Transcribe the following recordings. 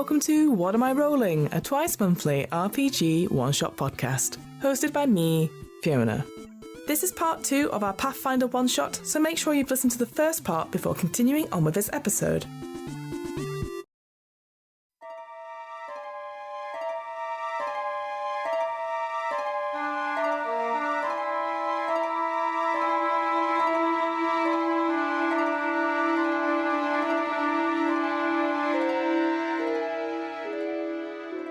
welcome to What Am I Rolling, a twice-monthly RPG one-shot podcast, hosted by me, Fiona. This is part 2 of our Pathfinder one-shot, so make sure you've listened to the first part before continuing on with this episode.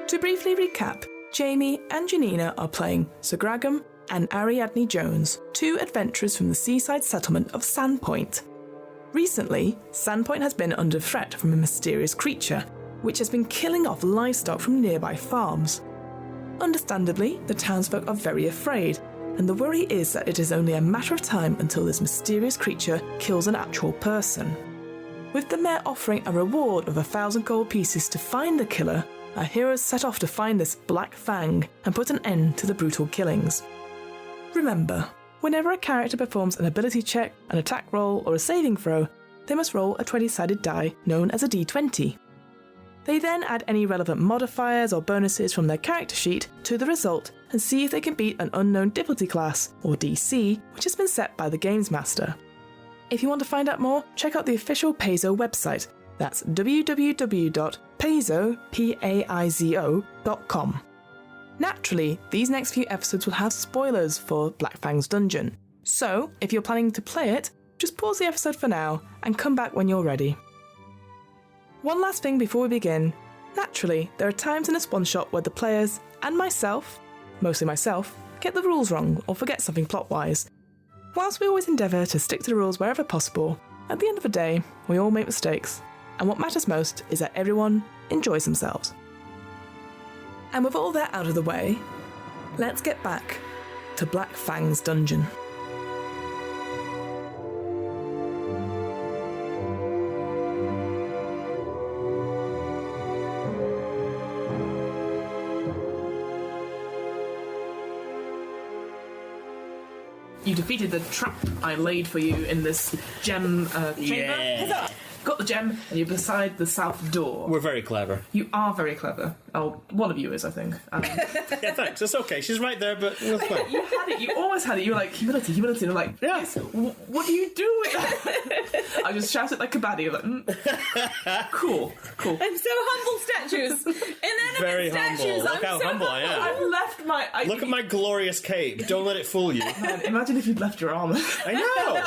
To briefly recap, Jamie and Janina are playing Sagragam and Ariadne Jones, 2 adventurers from the seaside settlement of Sandpoint. Recently, Sandpoint has been under threat from a mysterious creature, which has been killing off livestock from nearby farms. Understandably, the townsfolk are very afraid, and the worry is that it is only a matter of time until this mysterious creature kills an actual person. With the mayor offering a reward of 1,000 gold pieces to find the killer, our heroes set off to find this Black Fang and put an end to the brutal killings. Remember, whenever a character performs an ability check, an attack roll, or a saving throw, they must roll a 20-sided die known as a d20. They then add any relevant modifiers or bonuses from their character sheet to the result and see if they can beat an unknown difficulty class, or DC, which has been set by the Games Master. If you want to find out more, check out the official Paizo website. That's www.paizo.com. Naturally, these next few episodes will have spoilers for Black Fang's dungeon, so if you're planning to play it, just pause the episode for now and come back when you're ready. One last thing before we begin. Naturally, there are times in this one-shot where the players, and myself, mostly myself, get the rules wrong or forget something plot-wise. Whilst we always endeavour to stick to the rules wherever possible, at the end of the day, we all make mistakes. And what matters most is that everyone enjoys themselves. And with all that out of the way, let's get back to Black Fang's dungeon. You defeated the trap I laid for you in this gem chamber. Yeah. Got the gem, and you're beside the south door. We're very clever. You are very clever. Oh, one of you is, I think. Yeah, thanks. It's okay. She's right there, but it's fine. You had it. You always had it. You were like, humility, humility. And I'm like, Yeah. yes, what do you do with that? I just shouted like a baddie. Like, cool. I'm so humble, statues. Inanimate Very statues. humble. Look I'm how so humble I am. I've left my... Look at my glorious cape. Don't let it fool you. Man, imagine if you'd left your armour. I know.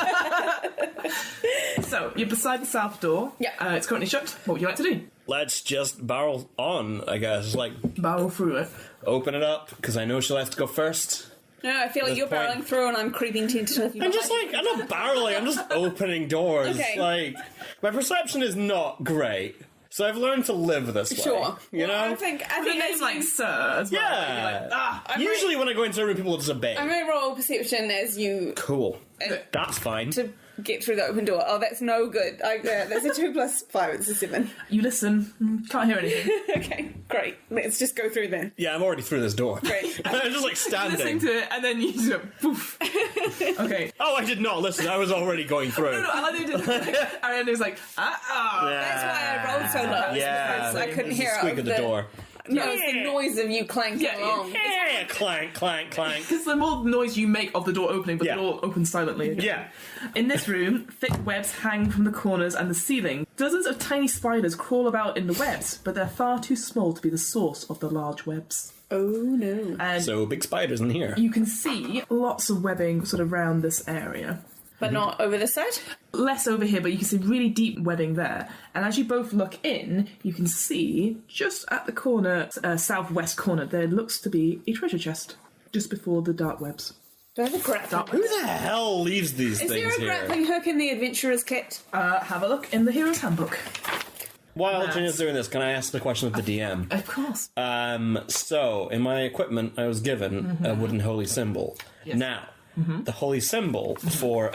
So, you're beside the south door. Yeah. It's currently shut. What would you like to do? Let's just barrel on, I guess. Like, Barrel through it. open it up, because I know she'll have to go first. No, I feel like This you're point- barreling through and I'm creeping to you. I'm just like, I'm not barreling, I'm just opening doors. Okay. Like, my perception is not great. So I've learned to live this way. Sure. You know? I think The name's as like Sir as well. Yeah. You're like, Usually when I go into a room, people just obey. I'm going to roll perception as you Cool. That's fine. to get through the open door. Oh, that's no good. That's a 2 plus 5. It's a 7. You listen. Can't hear anything. Okay, great. Let's just go through then. Yeah, I'm already through this door. Great. I'm just like Listening standing. to it, and then you just go, poof. Okay. Oh, I did not listen. I was already going through. No, I like you did. Ariana was like, That's why I rolled so low. Yeah. I couldn't It's the hear it squeak over of the door. No, it's the noise of you clanking Yeah, along. Yeah, clank, clank, clank. Because the more noise you make of the door opening, but Yeah. the door opens silently again. Yeah. In this room, thick webs hang from the corners and the ceiling. Dozens of tiny spiders crawl about in the webs, but they're far too small to be the source of the large webs. Oh no. And So big spiders in here. you can see lots of webbing sort of around this area. But not over this side? Less over here, but you can see really deep webbing there. And as you both look in, you can see just at the corner, southwest corner, there looks to be a treasure chest just before the dark webs. Do I have a grappling? Who the hell leaves these Is things there a here? grappling hook in the adventurer's kit? Have a look in the Hero's Handbook. While Gina's doing this, can I ask the question of the DM? Of course. So, in my equipment, I was given a wooden holy symbol. Yes. Now, the holy symbol for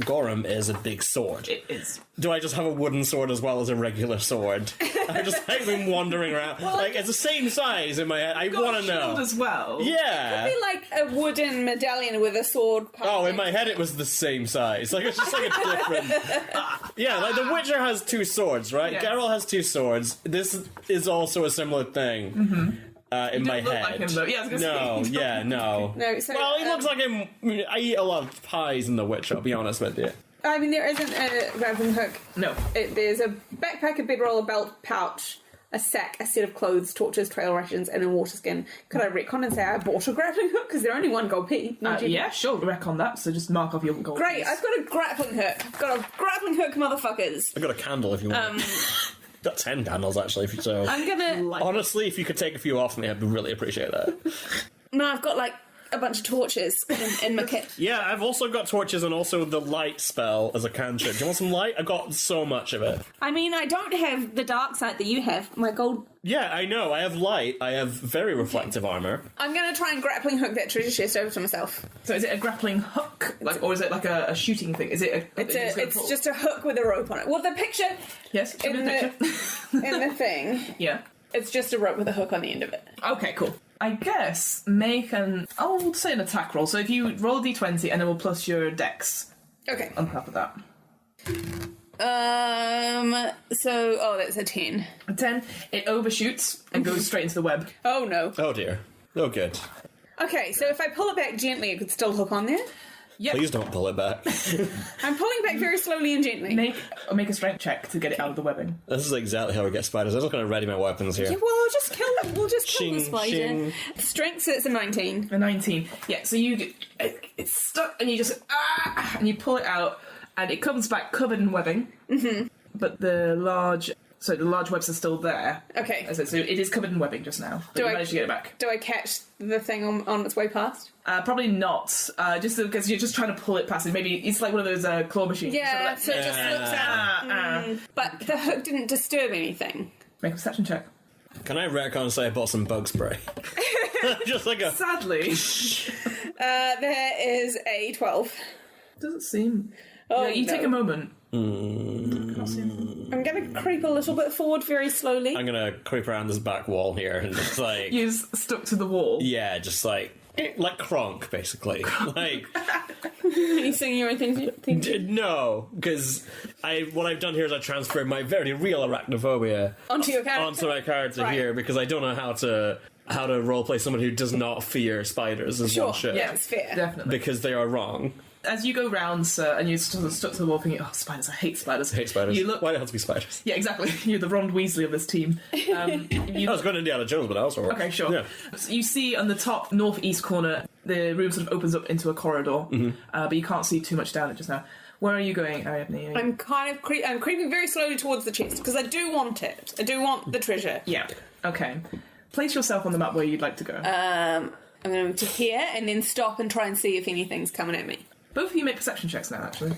Gorham is a big sword. It is. Do I just have a wooden sword as well as a regular sword? I'm just been wandering around. Like, it's the same size in my head. I want to know. As well. Yeah. It'd be like a wooden medallion with a sword. Oh, in my head it was the same size. Like, it's just like a different... Yeah, like The Witcher has 2 swords, right? Yes. Geralt has 2 swords. This is also a similar thing. In my look head. like him, though. Yeah, I was gonna no, say, yeah, no. No, so, Well, he looks like him. I eat a lot of pies in The Witcher, I'll be honest with you. I mean, there isn't a grappling hook. No. There's a backpack, a bedroll, a belt, pouch, a sack, a set of clothes, torches, trail rations, and a water skin. Could I retcon and say I bought a grappling hook? Because they're only 1 gold P. Yeah, sure, recon that, so just mark off your gold. Great, piece. I've got a grappling hook. I've got a grappling hook, motherfuckers. I got a candle if you want. Got 10 candles actually, if you so. I'm gonna... Honestly, if you could take a few off me, I'd really appreciate that. No, I've got, like, a bunch of torches in my kit. Yeah, I've also got torches and also the light spell as a cantrip. Do you want some light? I've got so much of it. I mean, I don't have the dark side that you have. My gold... Yeah, I know. I have light. I have very reflective armor. I'm going to try and grappling hook that treasure chest over to myself. So is it a grappling hook, like, or is it like a shooting thing? Is it? It's just a hook with a rope on it. Well, the picture... Yes, show me the picture. in the thing, Yeah. it's just a rope with a hook on the end of it. Okay, cool. I guess make I'll say an attack roll. So if you roll a d20 and then we'll plus your dex Okay. on top of that. That's a 10. A 10, it overshoots and goes straight into the web. Oh, no. Oh dear. Oh good. Okay, so if I pull it back gently, it could still hook on there. Yep. Please don't pull it back. I'm pulling back very slowly and gently. Make a strength check to get it out of the webbing. This is exactly how we get spiders. I'm just going to ready my weapons here. Yeah, well, we'll just kill Shing, the spider. shing. Strength, so it's a 19. A 19. Yeah, so you get it's stuck and you just and you pull it out and it comes back covered in webbing. Mm-hmm. But the large webs are still there. Okay. So it is covered in webbing just now. But you managed to get it back. Do I catch the thing on its way past? Probably not. Just because you're just trying to pull it past it. Maybe it's like one of those claw machines. Yeah, Sort of so it just slips out. But the hook didn't disturb anything. Make a perception check. Can I retcon and say I bought some bug spray? Just like a... Sadly, There is a 12. doesn't seem. Oh, Yeah, you no. take a moment. I'm going to creep a little bit forward very slowly. I'm going to creep around this back wall here and just like... You're stuck to the wall. Yeah, just like Kronk, basically. Like... Are you singing your own thing? No, because what I've done here is I transferred my very real arachnophobia Onto your character? onto my character Right. here because I don't know how to roleplay someone who does not fear spiders as Sure, one should. yeah, it's fair. Definitely. Because they are wrong. As you go round, sir, and you're sort of stuck to the wall thinking, oh, spiders, I hate spiders. I hate spiders. You look... Why do it have to be spiders? Yeah, exactly. You're the Ron Weasley of this team. I was going Indiana Jones, but that also works. Okay, sure. Yeah. So you see on the top northeast corner, the room sort of opens up into a corridor, but you can't see too much down it just now. Where are you going, Ariadne? I'm kind of I'm creeping very slowly towards the chest because I do want it. I do want the treasure. Yeah. Okay. Place yourself on the map where you'd like to go. I'm going to here and then stop and try and see if anything's coming at me. Both of you make perception checks now, actually.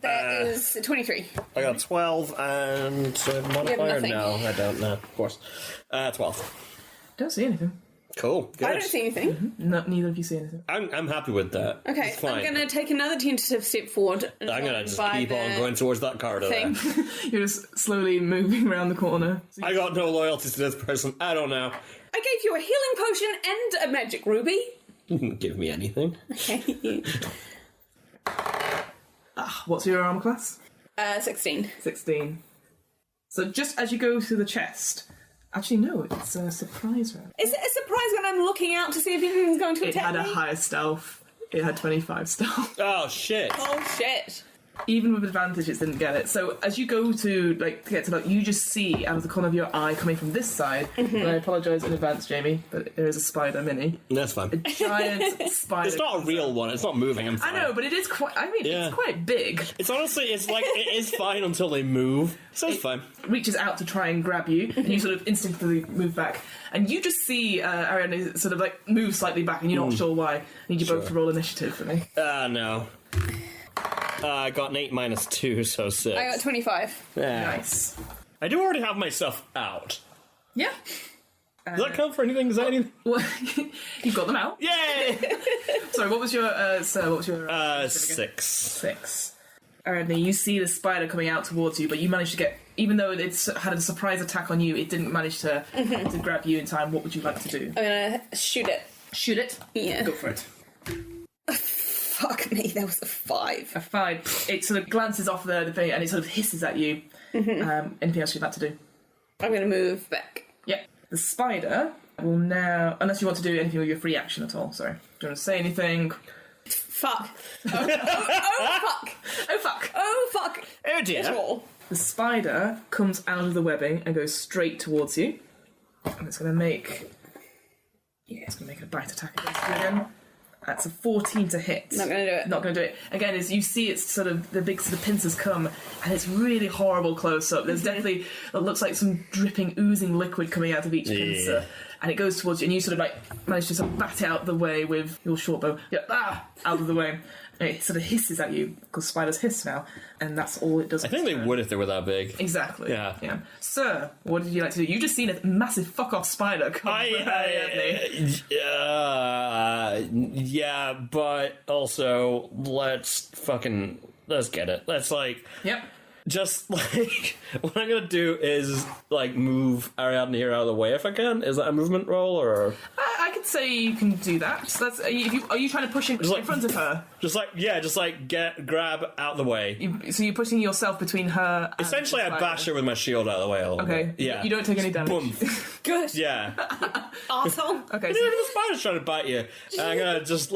That is 23. I got 12 and modifier? nothing. No, I don't know. Of course. 12. Don't see anything. Cool. Good. I don't see anything. No, neither of you see anything. I'm happy with that. Okay, It's fine. I'm going to take another tentative step forward. I'm going to just by keep on the going towards that corridor there. thing. You're just slowly moving around the corner. I got no loyalty to this person. I don't know. I gave you a healing potion and a magic ruby. You can give me anything. Okay. What's your armor class? 16. 16. So just as you go through the chest... Actually, no, it's a surprise round. Is it a surprise when I'm looking out to see if anything's going to It attack had a me? higher stealth. It had 25 stealth. Oh, shit. Oh, shit. Even with advantage, it didn't get it. So as you go to get to you just see out of the corner of your eye coming from this side. And I apologise in advance, Jamie, but there is a spider mini, That's fine. a giant spider. It's not a real one. It's not moving. I'm fine. I know, but it is quite. I mean, Yeah. it's quite big. It's honestly, it's like, it is fine until they move. So it's fine. Reaches out to try and grab you, and you sort of instinctively move back, and you just see Ariadne sort of move slightly back, and you're not sure why. I need you both to roll initiative for me. No. I got an 8 minus 2, so 6. I got 25. Yeah. Nice. I do already have my stuff out. Yeah. Does that count for anything? Is that anything? Well, you've got them out. Yay! Sorry, what was your... sir, what was your... 6. 6. Ariadne, you see the spider coming out towards you, but you managed to get... Even though it's had a surprise attack on you, it didn't manage to grab you in time. What would you like to do? I'm gonna shoot it. Shoot it? Yeah. Go for it. Fuck me, that was a 5. A 5. It sort of glances off the thing and it sort of hisses at you. Anything else you'd like to do? I'm gonna move back. Yep. The spider will now... Unless you want to do anything with your free action at all, sorry. Do you want to say anything? Fuck. Oh fuck. Oh, fuck. Oh fuck. Oh dear. At all. The spider comes out of the webbing and goes straight towards you. And it's going to make... Yeah, it's going to make a bite attack against you again. That's a 14 to hit. Not gonna do it. Not going to do it. Again, as you see, it's sort of the big sort of pincers come, and it's really horrible close up. There's definitely it looks like some dripping, oozing liquid coming out of each pincer, and it goes towards you, and you sort of like manage to sort of bat it out of the way with your short bow. Out of the way. And it sort of hisses at you because spiders hiss now, and that's all it does. I think they would if they were that big. Exactly. Yeah. Sir, what did you like to do? You just seen a massive fuck off spider come. Yeah, but also let's get it. Let's Yep. just what I'm gonna do is move Ariadne here out of the way if I can. Is that a movement roll or? I could say you can do that. So that's are you trying to push in front of her? Grab out the way. So you're putting yourself between her. And Essentially, the I spider. bash her with my shield out of the way a little Okay. bit. Yeah. You don't take any damage. Boom. Good. Yeah. Arsehole. Okay. Even if the spider's trying to bite you, I'm gonna just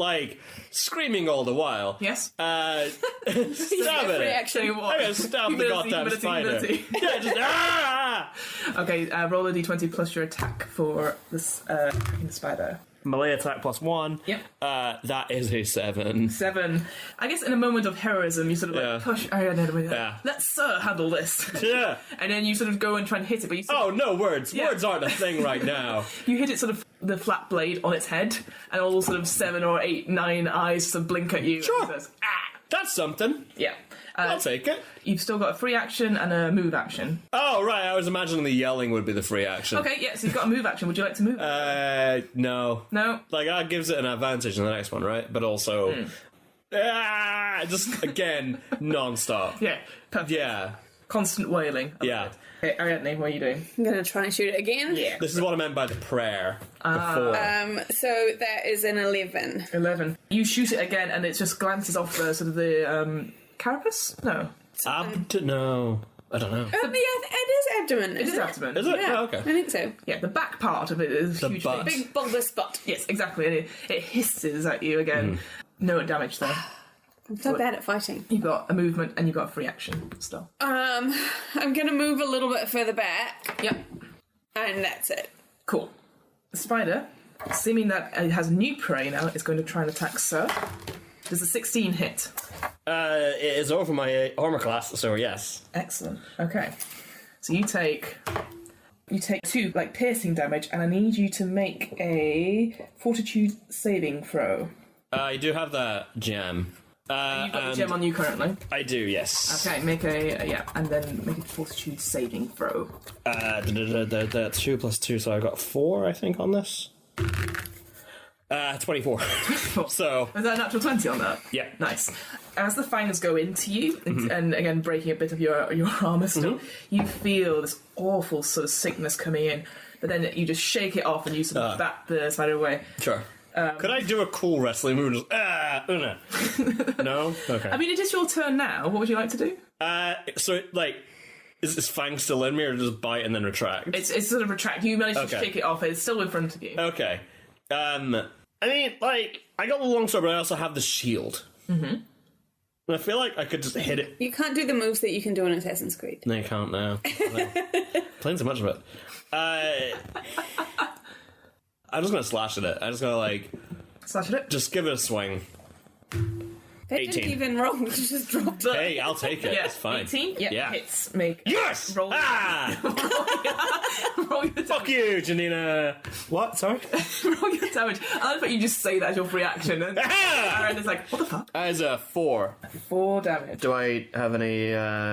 screaming all the while. Yes. Stab at it. Reaction. Tell you what. I'm gonna stab the goddamn spider. Yeah, just Okay. Roll a d20 plus your attack for this attacking the spider. Melee attack +1. Yep. That is a 7. 7. I guess in a moment of heroism, you sort of push Ariadne away. Yeah. Let Sir handle this. Yeah. And then you sort of go and try and hit it, but you sort of, No words. Yeah. Words aren't a thing right now. you hit it sort of the flat blade on its head, and all sort of 7 or 8, 9 eyes sort of blink at you. Sure. And it says, That's something. Yeah. I'll take it. You've still got a free action and a move action. Oh, right. I was imagining the yelling would be the free action. Okay, yeah, so you've got a move action. Would you like to move? No. No? That gives it an advantage in the next one, right? But also... just, again, non-stop. Yeah, perfect. Yeah. Constant wailing. Yeah. Okay, Ariadne, what are you doing? I'm gonna try and shoot it again. Yeah. This is what I meant by the prayer before. So that is an 11. 11. You shoot it again, and it just glances off the sort of the carapace? No. No. I don't know. Yeah, it is abdomen. It is abdomen. Is it? Yeah, Oh, okay. I think so. Yeah, the back part of it is The huge. butt. Big bulbous butt. Yes, exactly. And it hisses at you again. No damage there. I'm so bad at fighting. You've got a movement and you've got a free action still. I'm gonna move a little bit further back, Yep. and that's it. Cool. The spider, seeming that it has new prey now, is going to try and attack Sir. Does a 16 hit? It is over my armor class, so yes. Excellent. Okay. So you take 2 piercing damage, and I need you to make a fortitude saving throw. I do have that gem. You've got the gem on you currently. I do, yes. Okay, make and then make a fortitude saving throw. 2 plus 2, so I got 4, I think, on this. 24. So, Is that a natural 20 on that? yeah. Nice. As the fangs go into you, and again breaking a bit of your armour still, you feel this awful sort of sickness coming in, but then you just shake it off and you sort of bat the spider away. Sure. Could I do a cool wrestling move? Just, no. No? Okay. I mean, it is your turn now. What would you like to do? Is Fang still in me or just bite and then retract? It's sort of retract. You managed to shake it off. It's still in front of you. Okay. I mean, I got the longsword, but I also have the shield. Mm-hmm. And I feel like I could just hit it. You can't do the moves that you can do in Assassin's Creed. No, you can't now. Playing so much of it. I'm just gonna slash at it. I'm just gonna Slash at it. just give it a swing. That 18. didn't even roll. You just dropped it. Hey, I'll take it. Yeah, It's fine. 18? Yeah. Hits. Make Yes! Roll. Ah! Roll your damage. Fuck you, Janina. What? Sorry? Roll your damage. I love that you just say that as your reaction, and Ah! Aaron is like, what the fuck? That is a 4. 4 damage. Do I have any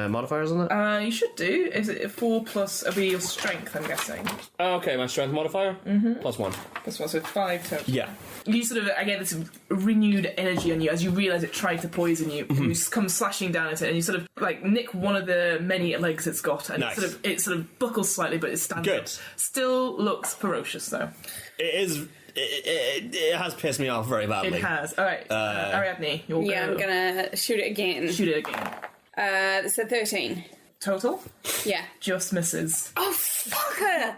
modifiers on it? You should do. Is it 4 plus a your strength, I'm guessing? Okay, my strength modifier? Plus 1. Plus 1, so 5 total. Yeah. You sort of, again, this renewed energy on you as you realise it tried to poison you. You come slashing down at it, and you sort of, like, nick one of the many legs it's got, and Nice. it sort of buckles slightly, but it stands Good. up. Still looks ferocious, though. It is... It has pissed me off very badly. It has. All right, Ariadne, you're Yeah, I'm gonna shoot it again. shoot it again. It's a 13. Total, Yeah. just misses. Oh, fucker!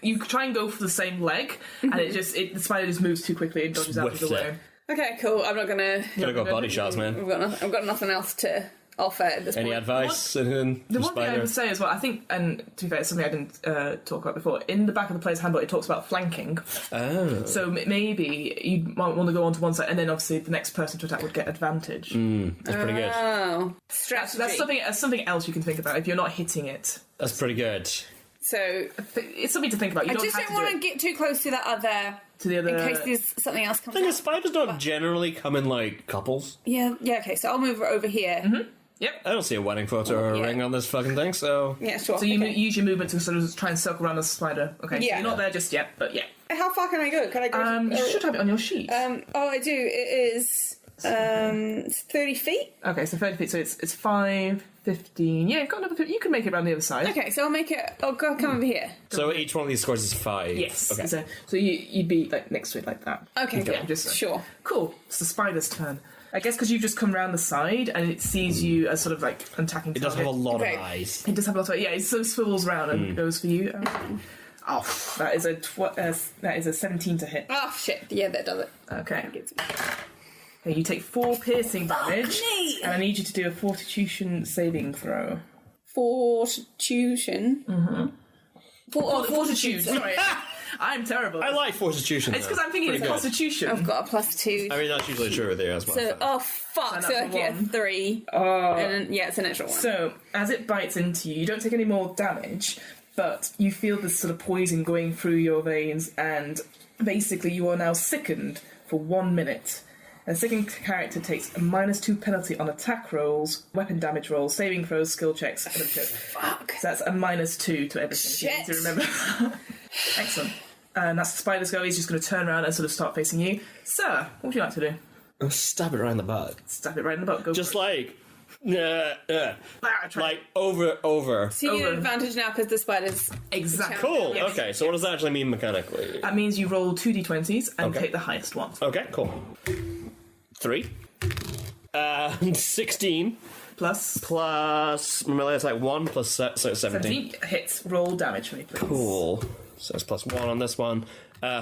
You try and go for the same leg, and the spider just moves too quickly and dodges out of the Whiffs way. it. Okay, cool. I'm not gonna. Gotta go body shots, man. I've got nothing else to offer at this Any point. advice? Anything? The for one thing I Spider? would say as well, I think, and to be fair, it's something I didn't talk about before. In the back of the player's handbook, it talks about flanking. Oh. So maybe you might want to go onto one side, and then obviously the next person to attack would get advantage. That's pretty good. Oh, So strategy. that's something else you can think about if you're not hitting it. That's pretty good. So It's something to think about. You I don't just have don't to want do to it get too close to that other. to the other. In case there's something else comes I think up. spiders don't generally come in, like, couples. Yeah. Okay. So I'll move it over here. Yep. I don't see a wedding photo or a Yeah. ring on this fucking thing, so... Yeah. Sure. So you okay. use your movement to sort of try and circle around the spider. Okay. So Yeah. you're not there just yet, but yeah. How far can I go? Can I go? You should have it on your sheet. Oh, I do. It is 30 feet. Okay, so 30 feet. So it's 5, 15. Yeah, you've got another 50. You can make it around the other side. Okay, so I'll make it. I'll go come over here. So each one of these scores is 5. Yes. Okay. So you'd be like next to it like that. Okay, Yeah, cool. just Sure. Cool. It's the spider's turn. I guess because you've just come round the side and it sees you as sort of like attacking. It does have a lot Okay. of eyes. It does have a lot of. Yeah, it sort of swivels round and goes for you. Oh, that is a 17 to hit. Oh shit! Yeah, that does it. Okay. Gets me. Okay, you take 4 piercing damage, me. and I need you to do a Fortitude saving throw. Fortitude. Fortitude. Sorry, I'm terrible. I like Fortitude. It's because I'm thinking it's Constitution. I've got a +2. I mean, that's usually true with you as well. So, oh fuck! So So I that's a get a 1. 3. Oh. And then, yeah, it's an extra 1. So, as it bites into you, you don't take any more damage, but you feel this sort of poison going through your veins, and basically you are now sickened for 1 minute. A sickened character takes a -2 penalty on attack rolls, weapon damage rolls, saving throws, skill checks, and Fuck. so that's a -2 to everything. So you need to remember. Excellent. And that's the spider's go. He's just going to turn around and sort of start facing you. Sir, what would you like to do? I'll stab it right in the butt. Stab it right in the butt. Go Just for like... try- like, over. So you get Over. an advantage now because the spider's. Exactly. Cool, Yes. okay, so what does that actually mean mechanically? That means you roll 2d20s and Okay. take the highest one. Okay, cool. 3. 16 Plus plus... Melee attack 1 plus 17. 17 hits. Roll damage for me, please. Cool. So it's +1 on this one.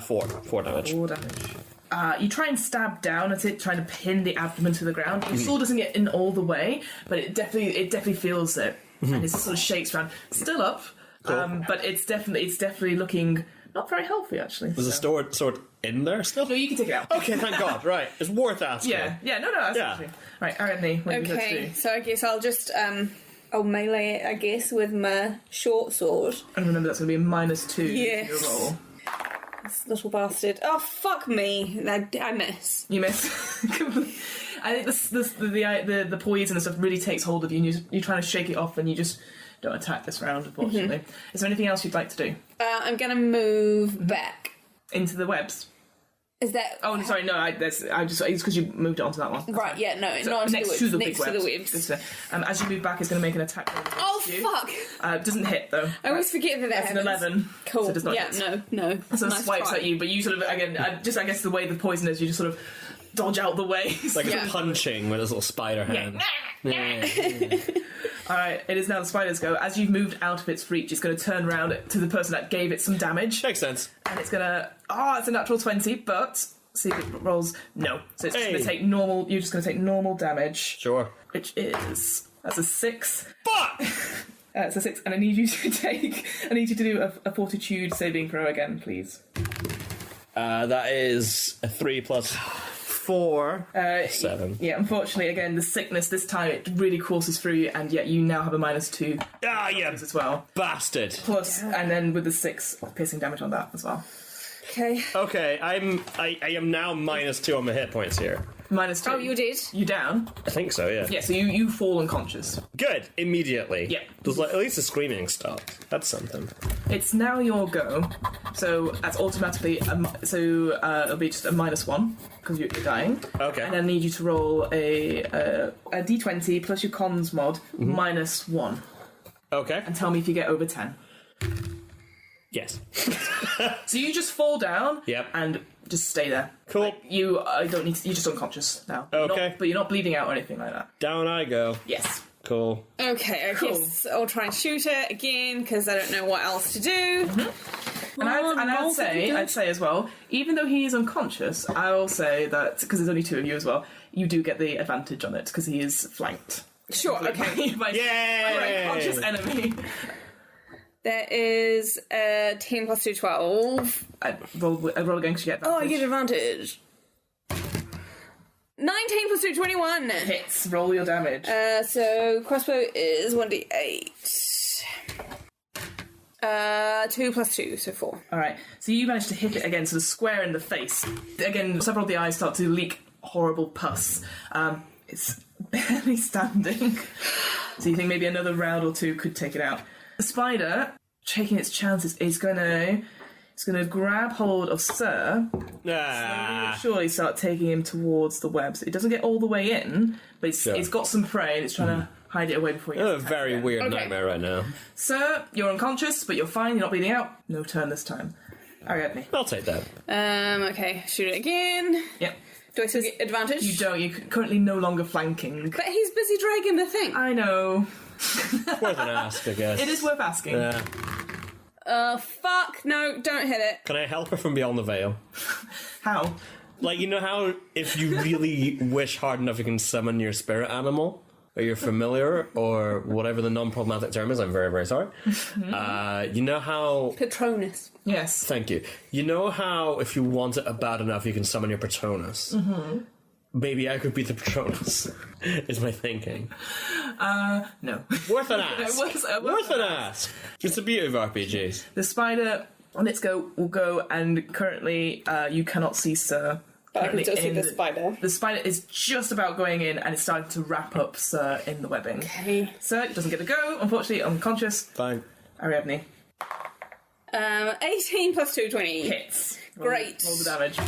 4 damage. 4 damage. You try and stab down at it, trying to pin the abdomen to the ground. Your sword doesn't get in all the way, but it definitely feels it, and it sort of shakes around. Still up, but it's definitely looking not very healthy actually. Was the sword in there still? No, you can take it out. Okay, thank God. Right, it's worth asking. Yeah, no, that's Yeah. actually right. Ariadne, what do you have to Okay, do? so I guess I'll just I'll melee it, I guess, with my short sword. And remember, that's going to be a -2 Yes. to your roll. This little bastard. Oh fuck me! I miss. You miss. I think the poison and stuff really takes hold of you, and you're trying to shake it off, and you just don't attack this round, unfortunately. Is there anything else you'd like to do? I'm gonna move back. Into the webs? Is that? Oh, sorry, no, it's because you moved it onto that one. Right, yeah, no, So not into next the to webs. the Next big to the webs. webs. Good stuff. As you move back, it's going to make an attack roll against Oh you. fuck! Doesn't hit though. I always forget that That's an happens. 11. Cool. So it does not yeah, hit. no. So it Nice swipes try. at you, but you sort of again, I guess the way the poison is, you just sort of dodge out the way. Like Yeah. it's punching with his little spider hand. Yeah. All right, it is now the spider's go. As you've moved out of its reach, it's going to turn around to the person that gave it some damage, Makes sense. and it's going to. Oh, it's a natural 20, but see if it rolls. No, so it's just going Hey. to take normal. You're just going to take normal damage, Sure. which is that's a 6. Fuck! It's a 6, and I need you to do a Fortitude saving throw again, please. That is a 3 plus 4, 7. Yeah, unfortunately, again, the sickness this time, it really courses through you, and yet you now have a -2 Ah, yeah, as well. bastard. Plus, and then with the 6 piercing damage on that as well. Okay. Okay, I am now -2 on my hit points here. -2. Oh, you did? You down? I think so, yeah. Yeah, so you fall unconscious. Good, immediately. Yeah. There's like, at least the screaming stopped. That's something. It's now your go, so that's automatically, it'll be just a -1, because you're dying. Okay. And I need you to roll a d20 plus your cons mod, -1, Okay. and tell me if you get over 10. Yes. So you just fall down, Yep. and just stay there. Cool. You don't need to, you're just unconscious now. Okay. But you're not bleeding out or anything like that. Down I go. Yes. Cool. Okay, Cool. yes. I'll try and shoot it again, because I don't know what else to do. And I'd say as well, even though he is unconscious, I will say that, because there's only 2 of you as well, you do get the advantage on it, because he is flanked. Sure, okay. by Yay! a unconscious enemy. That is 10 plus 2, 12. I roll again because you get Oh, advantage. I get advantage. 19 plus 2, 21. Hits, roll your damage. So crossbow is 1d8. 2 plus 2, so 4. Alright, so you manage to hit it again, sort of square in the face. Again, several of the eyes start to leak horrible pus. It's barely standing. So you think maybe another round or 2 could take it out. The spider, taking its chances, is gonna grab hold of Sir. Surely start taking him towards the webs. It doesn't get all the way in, but it's got some prey and it's trying to hide it away before you. A very weird nightmare right now. Sir, you're unconscious, but you're fine. You're not bleeding out. No turn this time. Ariadne. I'll take that. Okay, shoot it again. Yep. Do I still get advantage? You don't. You're currently no longer flanking. But he's busy dragging the thing. I know. Worth an ask, I guess. It is worth asking. Yeah. Fuck. No, don't hit it. Can I help her from beyond the veil? How? Like, you know how if you really wish hard enough you can summon your spirit animal? Or your familiar, or whatever the non-problematic term is, I'm very, very sorry. You know how... Patronus. Yes. Thank you. You know how if you want it bad enough you can summon your Patronus? Mm-hmm. Maybe I could be the Patronus, is my thinking. No. Worth an ask. Worth an ask. It's the beauty of RPGs. The spider, on its go, will go, and currently you cannot see Sir. But I can still see in the spider. The spider is just about going in, and it's starting to wrap up Sir in the webbing. Okay. Sir doesn't get to go, unfortunately, unconscious. Fine. Ariadne. 18 plus 2, 20. Hits. Great. Roll the damage.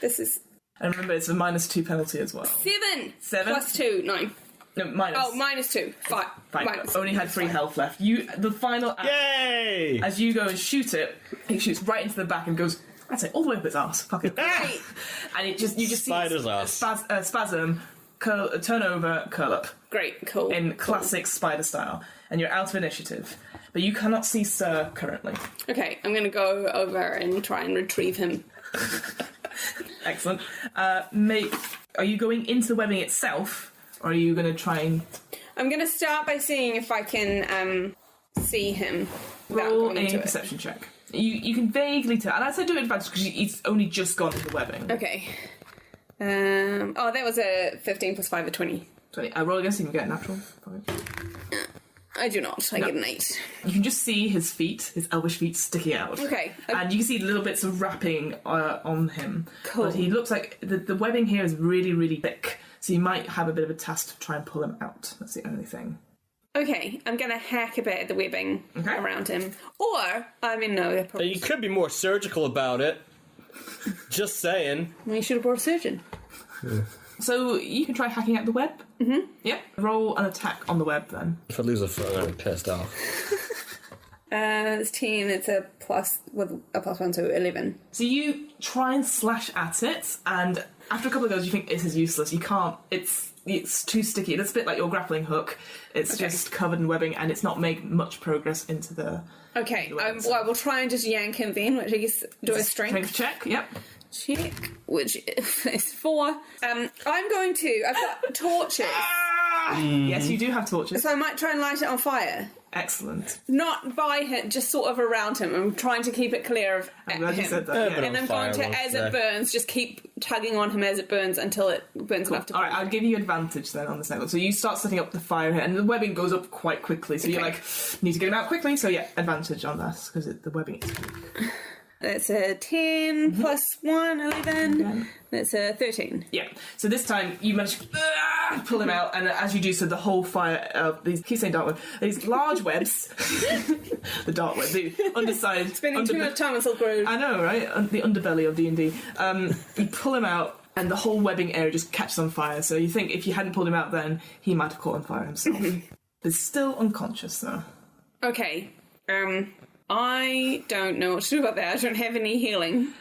This is... And remember, it's a -2 penalty as well. 7. 7? Plus 2, 9. No, minus. Oh, -2. 5. Fine. Minus. Only had 3 health left. The final act, Yay! as you go and shoot it, it shoots right into the back and goes, I'd say, all the way up its arse. Fuck it. Great. And you just Spider's see ass. spasm, turn over, curl up. Great, cool. In classic spider style. And you're out of initiative. But you cannot see Sir currently. Okay, I'm going to go over and try and retrieve him. Excellent. Are you going into the webbing itself, or are you going to try and... I'm going to start by seeing if I can see him. Roll a perception check. You can vaguely tell, and I'd say do it advantage because he's only just gone into the webbing. Okay. That was a 15 plus 5, a 20. 20. I roll against him, you get a natural. I do not. I get an 8. You can just see his feet, his elvish feet, sticking out. Okay. And you can see little bits of wrapping on him. Cool. But he looks like the webbing here is really, really thick, so you might have a bit of a task to try and pull him out. That's the only thing. Okay, I'm going to hack a bit at the webbing around him. Or, no. You could be more surgical about it. Just saying. We should have brought a surgeon. So you can try hacking at the web. Mm-hmm. Yeah. Roll an attack on the web then. If I lose a foot, I'm pissed off. It's 10, it's a plus 1, so 11. So you try and slash at it, and after a couple of goes you think this is useless. You can't, it's too sticky. It's a bit like your grappling hook. It's just covered in webbing, and it's not made much progress into the... Okay, I will try and just yank him then, which I guess do a strength check, yep. Check, which is 4. I've got torches. Yes, you do have torches. So I might try and light it on fire. Excellent. Not by him, just sort of around him. I'm trying to keep it clear of I'm glad you him. said that. Yeah. And I'm going to, as it burns, just keep tugging on him as it burns until it burns enough to... All right, I'll give you advantage then on this next one. So you start setting up the fire here, and the webbing goes up quite quickly. So you're like, need to get him out quickly. So yeah, advantage on that because the webbing is quick. That's a 10 plus 1, 11. Okay. That's a 13. Yeah. So this time you manage to pull him out, and as you do so, the whole fire these keep saying dark web, these large webs, the dark web, the underside, Spending too much time on Silk Road. I know, right? The underbelly of D&D. You pull him out, and the whole webbing area just catches on fire. So you think if you hadn't pulled him out, then he might have caught on fire himself. He's still unconscious though. Okay. I don't know what to do about that. I don't have any healing.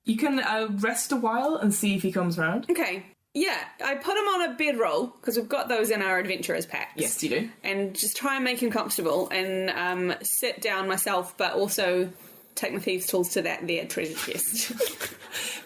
You can rest a while and see if he comes round. Okay. Yeah, I put him on a bedroll, because we've got those in our adventurers packs. Yes, you do. And just try and make him comfortable, and sit down myself, but also take my thieves' tools to that there treasure chest.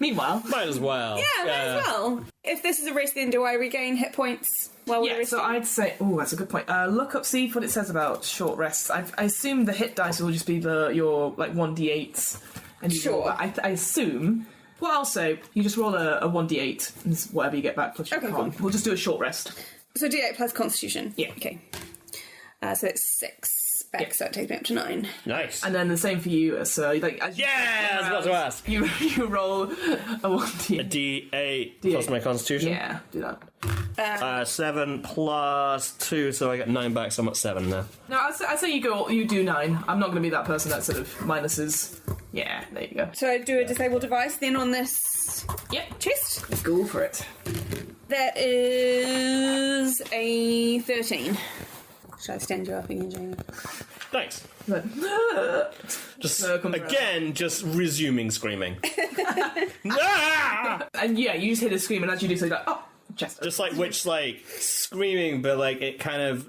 Meanwhile, Might as well. Yeah, might as well. If this is a rest, then do I regain hit points while we're yeah, resting? so I'd say... Oh, that's a good point. Look up, see what it says about short rests. I assume the hit dice will just be your, 1d8s. And Sure. I assume... Well, I'll say, you just roll a 1d8, and whatever you get back plus your Okay, con. cool. We'll just do a short rest. So D8 plus Constitution? Yeah. Okay. So it's 6 back, so it takes me up to 9. Nice. And then the same for you, so... As you Yeah, I was about to ask. You roll a 1d8. D8 plus my constitution. Yeah, do that. 7 plus 2, so I get 9 back, so I'm at 7 now. No, I'd say you do 9. I'm not going to be that person that sort of minuses... Yeah, there you go. So I do a disable device then on this Yep. chest. Go for it. That is a 13. Should I stand you up again, Jamie? Thanks. But, Just comes again, just resuming screaming. Ah! and yeah, you just hear the scream, and as you do so, you're like, oh, chest. Just like witch, like screaming, but like it kind of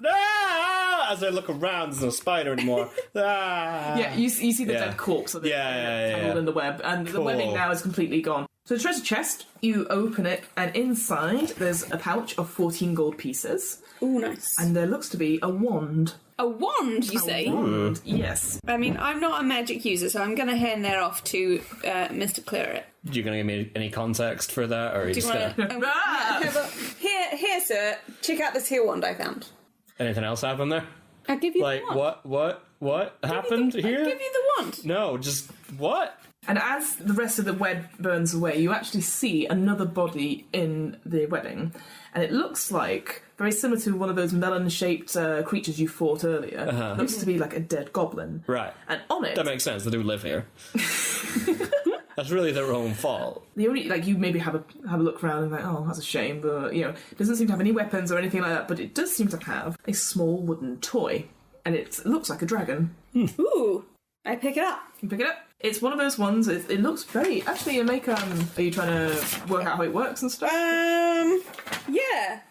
as I look around, there's no spider anymore. Yeah, you see the dead corpse of it tangled in the web, and the webbing now is completely gone. So the treasure chest, you open it, and inside there's a pouch of 14 gold pieces. Ooh, nice. And there looks to be a wand. A wand, you say? Wand, yes. I mean, I'm not a magic user, so I'm going to hand that off to Mr. Claret. You gonna give me any context for that, or are you Do you just want gonna... to... Here, sir. Check out this here wand I found. Anything else happen there? I'll give you Like the wand. what happened here? I'll give you the wand. No, just what? And as the rest of the web burns away, you actually see another body in the webbing. And it looks like, very similar to one of those melon-shaped creatures you fought earlier, it looks to be like a dead goblin. Right. And on it... That makes sense. They do live here. That's really their own fault. The only, you maybe have a look around and oh, that's a shame, but, it doesn't seem to have any weapons or anything like that, but it does seem to have a small wooden toy. And it looks like a dragon. Ooh. I pick it up. You pick it up. It's one of those ones, it looks very... Actually, you make, are you trying to work out how it works and stuff? Yeah.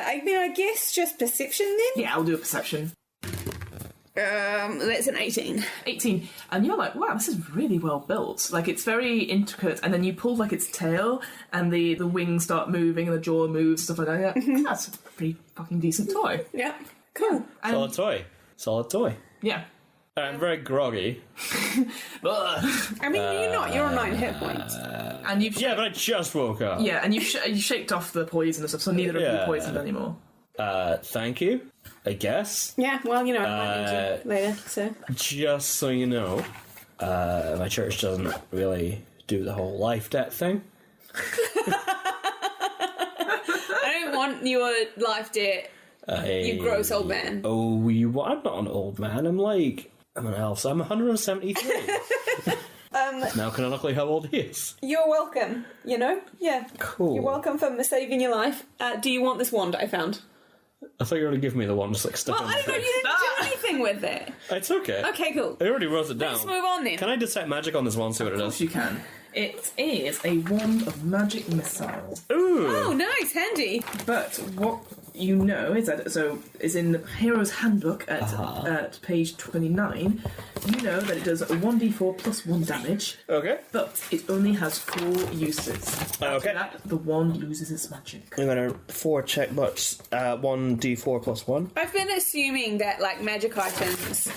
I mean, I guess just perception then? Yeah, I'll do a perception. That's an 18. 18. And you're like, wow, this is really well built. It's very intricate, and then you pull, its tail, and the wings start moving, and the jaw moves, stuff like that. That's a pretty fucking decent toy. Yeah. Cool. And, Solid toy. yeah. I'm very groggy. I mean, you're not. You're on 9 hit points. And you've... Yeah, but I just woke up. Yeah, and you've shaked off the poison and stuff, so neither of you are poisoned anymore. Thank you, I guess. Yeah, well, I might need you later, so... Just so you know, my church doesn't really do the whole life debt thing. I don't want your life debt, you gross old man. Oh, I'm not an old man. I'm an elf, so I'm 173. Now canonically how old he is. You're welcome, Yeah. Cool. You're welcome for saving your life. Do you want this wand I found? I thought you were going to give me the one, just stick Well, on I the don't know, thing. you didn't do anything with it. It's okay. Okay, cool. I already wrote it down. Let's move on then. Can I detect magic on this one, see what it Of course does? you can. It is a wand of magic missiles. Ooh! Oh, nice, handy. But what you know is that is in the Hero's Handbook at page 29. You know that it does 1d4 plus 1 damage. Okay. But it only has 4 uses. Okay. After that, the wand loses its magic. I'm gonna 4 check, but 1d4 plus 1. I've been assuming that, like, magic items,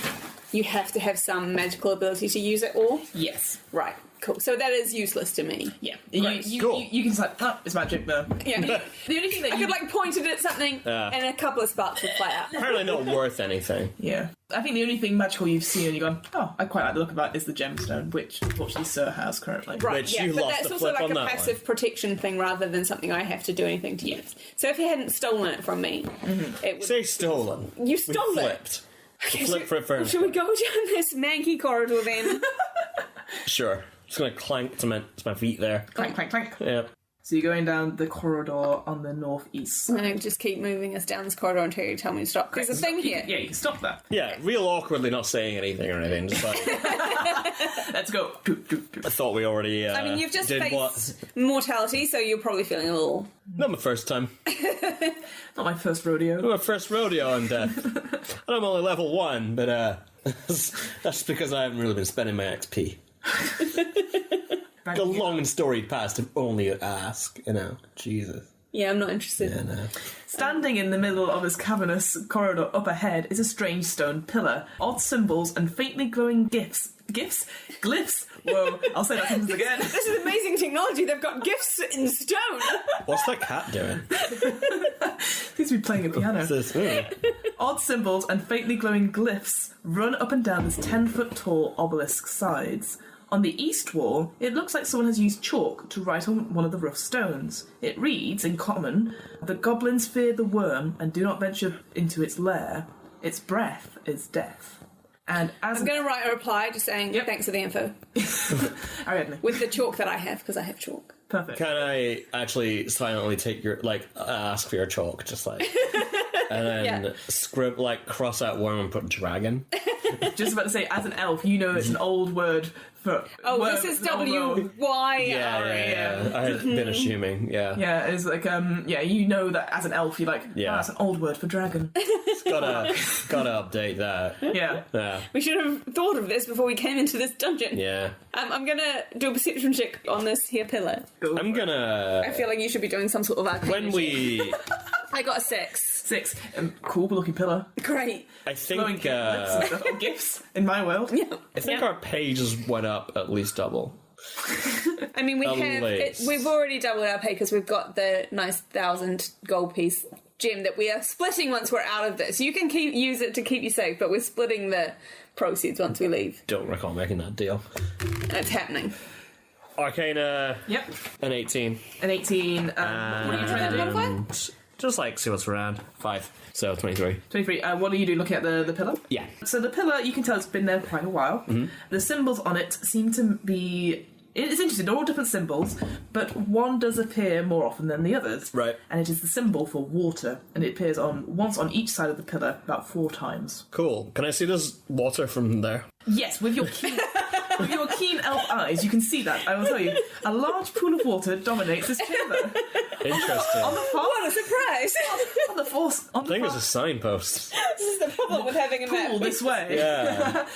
you have to have some magical ability to use it all. Yes. Right, cool. So that is useless to me. Yeah. Right. Cool. You can say, oh, it's magic, no. Yeah. The only thing that I could, like, point it at something and a couple of sparks would fly out. Apparently not worth anything. Yeah. I think the only thing magical you've seen and you've gone, oh, I quite like the look of that, is the gemstone, which unfortunately Sir has currently. Right, Which yeah, you but lost that's the also flip like on a that passive protection thing rather than something I have to do anything to use. So if he hadn't stolen it from me, it would... Say stolen. You stole we it. flipped. Flip for it first. Should we go down this manky corridor then? Sure. Just gonna clank to my feet there. Clank, clank, clank. Yeah. So you're going down the corridor on the northeast side. And just keep moving us down this corridor until you tell me to stop. There's a thing here. Yeah, you can stop that. Yeah, real awkwardly not saying anything or anything. Just like, Let's go. I thought we already I mean, you've just did faced what? mortality, so you're probably feeling a little... Not my first time. Not my first rodeo. My first rodeo on death. And I'm only level 1, but that's because I haven't really been spending my XP. A long and storied past if only you ask, you know. Jesus. Yeah, I'm not interested. Yeah, no. Standing in the middle of this cavernous corridor up ahead is a strange stone pillar. Odd symbols and faintly glowing glyphs. Whoa, I'll say that sentence again. This is amazing technology. They've got gifts in stone. What's that cat doing? Seems to be playing a piano. Odd symbols and faintly glowing glyphs run up and down this 10-foot tall obelisk sides. On the east wall, it looks like someone has used chalk to write on one of the rough stones. It reads, in common, "The goblins fear the worm and do not venture into its lair. Its breath is death." And as I'm going to write a reply just saying, thanks for the info. Ariadne. With the chalk that I have, because I have chalk. Perfect. Can I actually silently take your, ask for your chalk, just like... And then scribble, cross out worm and put dragon. Just about to say, as an elf, you know it's an old word for... Oh, worm. this is It's an old word. W-Y-R-E. Yeah. I had been assuming, Yeah, it's like, you know that as an elf, you're like, that's an old word for dragon. Gotta update that. Yeah. We should have thought of this before we came into this dungeon. Yeah. I'm going to do a perception check on this here pillar. I'm gonna... I feel like you should be doing some sort of arcane When check. we... I got a 6. 6. Cool looking pillar. Great. I think... Glowing gifts in my world. Yeah. I think our pages went up at least double. I mean, least. we've already doubled our pay because we've got the nice 1,000 gold piece gem that we are splitting once we're out of this. You can use it to keep you safe, but we're splitting the proceeds once we leave. Don't recall making that deal. It's happening. Arcana... Yep. An 18. An 18. What are you trying to do? And just see what's around. 5. So 23. 23. What do you do looking at the pillar? Yeah. So the pillar, you can tell it's been there for quite a while. Mm-hmm. The symbols on it seem to be... It's interesting, they're all different symbols, but one does appear more often than the others. Right. And it is the symbol for water, and it appears once on each side of the pillar about 4 times. Cool. Can I see this water from there? Yes, with your keen... With your keen elf eyes, you can see that. I will tell you, a large pool of water dominates this chamber. Interesting. On the far, What a surprise! on the force, on I the think far, it's a signpost. This is the problem with having a map. pool this way. Yeah.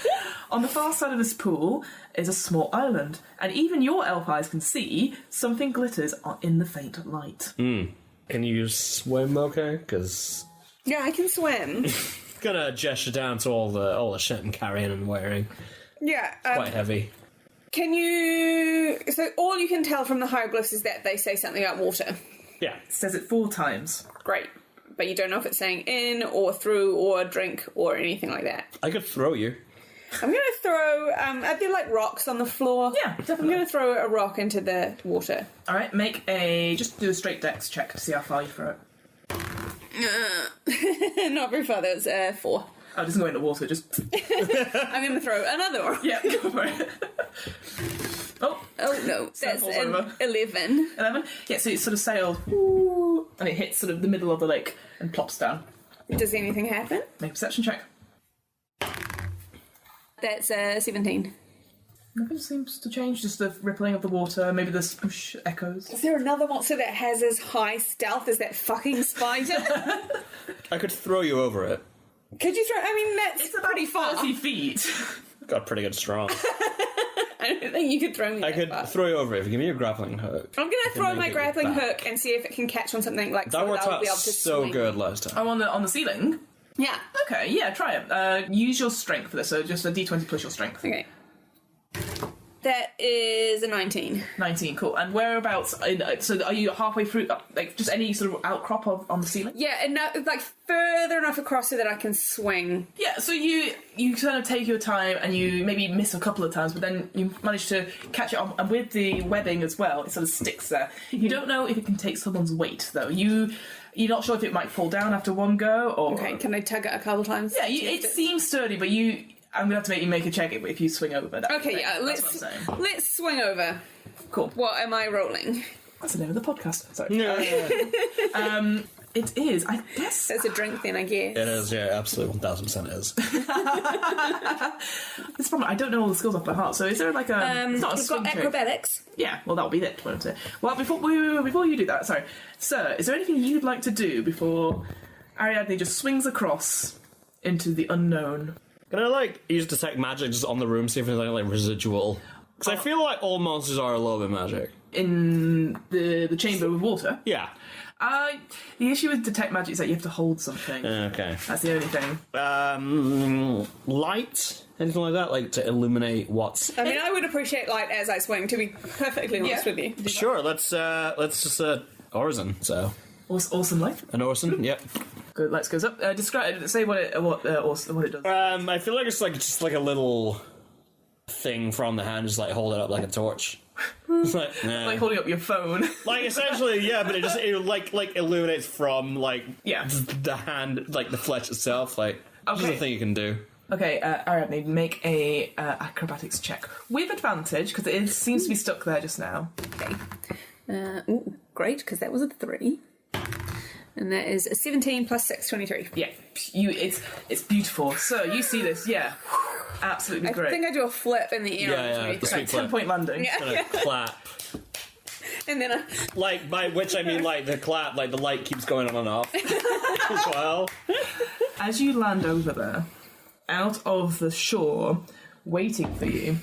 On the far side of this pool is a small island, and even your elf eyes can see something glitters in the faint light. Can you swim okay? Because... Yeah, I can swim. Gonna gesture down to all the shit I'm carrying and wearing. Yeah. Quite heavy. Can you... So all you can tell from the hieroglyphs is that they say something about water. Yeah. It says it 4 times. Great. But you don't know if it's saying in or through or drink or anything like that. I could throw you. I'm going to throw... are there rocks on the floor? Yeah, definitely. I'm going to throw a rock into the water. Alright, just do a straight dex check to see how far you throw it. Not very far, that was 4. Oh, it doesn't go in the water, just... I'm going to throw another one. Yeah, go for it. Oh, no, that's falls an over. 11. 11? Yeah, so it sort of sails, ooh, and it hits sort of the middle of the lake and plops down. Does anything happen? Make a perception check. That's 17. Nothing seems to change, just the rippling of the water, maybe the swoosh echoes. Is there another monster that has as high stealth as that fucking spider? I could throw you over it. Could you throw... I mean, that's It's about pretty far. 30 feet. Got pretty good strong. I don't think you could throw me I that could far. throw you over it if you give me a grappling hook. I'm going to throw then my get you grappling back. hook and see if it can catch on something like That worked I'll out be able to so swing. good last time. Oh, on the ceiling? Yeah. Okay, yeah, try it. Use your strength for this, so just a d20 plus your strength. Okay. That is a 19. 19, cool. And whereabouts, so are you halfway through, like, just any sort of outcrop on the ceiling? Yeah, and now, like, further enough across so that I can swing. Yeah, so you kind of take your time and you maybe miss a couple of times, but then you manage to catch it on, and with the webbing as well, it sort of sticks there. You don't know if it can take someone's weight, though. You're not sure if it might fall down after one go, or... Okay, can I tug it a couple times? Yeah, it seems sturdy, but I'm going to have to make you make a check if you swing over. Okay, yeah, That's what I'm saying. let's swing over. Cool. What am I rolling? That's the name of the podcast. Sorry. Yeah. It is, I guess... That's a drink then, I guess. It is, yeah, absolutely 1000% is. This problem, I don't know all the skills off by heart, so is there like a... it's not a We've swing got trick. acrobatics. Yeah, well, that'll be it, won't it? Well, before you do that, sorry. Sir, is there anything you'd like to do before Ariadne just swings across into the unknown? Can I, use detect magic just on the room, see if there's any, residual... Because I feel like all monsters are a little bit magic. In the chamber with water? Yeah. The issue with detect magic is that you have to hold something. Okay. That's the only thing. Light? Anything like that? Like, to illuminate what's... I mean, I would appreciate light as I swing, to be perfectly honest with you. Sure, let's just, Orison, so... Awesome light. An Orison, yep. Good, lights goes up. Describe, say what it does. I feel like it's just like a little thing from the hand, just hold it up like a torch. It's nah. Like holding up your phone. Essentially, yeah, but it illuminates from Yeah. the hand, the flesh itself. Just a thing you can do. Okay, Ariadne, make a acrobatics check with advantage because it seems to be stuck there just now. Okay. Great, because that was a 3. And that is a 17 plus 6, 23. Yeah, it's beautiful. So you see this, yeah, absolutely great. I think I do a flip in the air. Yeah, the sweet flip. 10-point landing. Yeah. Gonna clap. And then By which I mean the clap, the light keeps going on and off as well. As you land over there, out of the shore, waiting for you,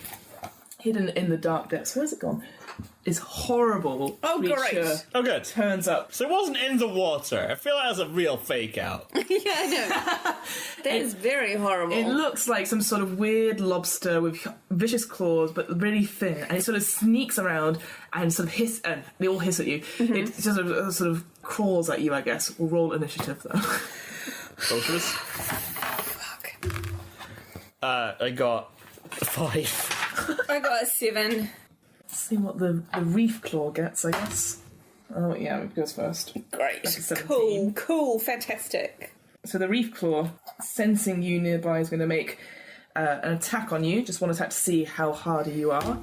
hidden in the dark depths, where's it gone? Is horrible creature great. Oh, good. turns up. So it wasn't in the water. I feel like that's a real fake out. yeah, I know. That is very horrible. It looks like some sort of weird lobster with vicious claws, but really thin, and it sort of sneaks around and sort of hiss, and they all hiss at you. Mm-hmm. It just sort of crawls at you, I guess. We'll roll initiative, though. Both of us? Fuck. I got 5. I got a 7. Let's see what the reef claw gets, I guess. Oh, yeah, it goes first. Great. That's a 17. Cool, fantastic. So the reef claw, sensing you nearby, is going to make an attack on you. Just one attack to see how hardy you are.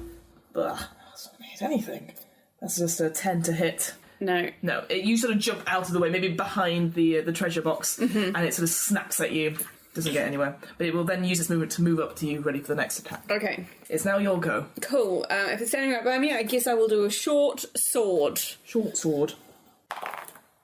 But that's not going to hit anything. That's just a 10 to hit. No. No, you sort of jump out of the way, maybe behind the treasure box, and it sort of snaps at you. Doesn't get anywhere. But it will then use its movement to move up to you, ready for the next attack. Okay. It's now your go. Cool. If it's standing right by me, I guess I will do a short sword. Short sword.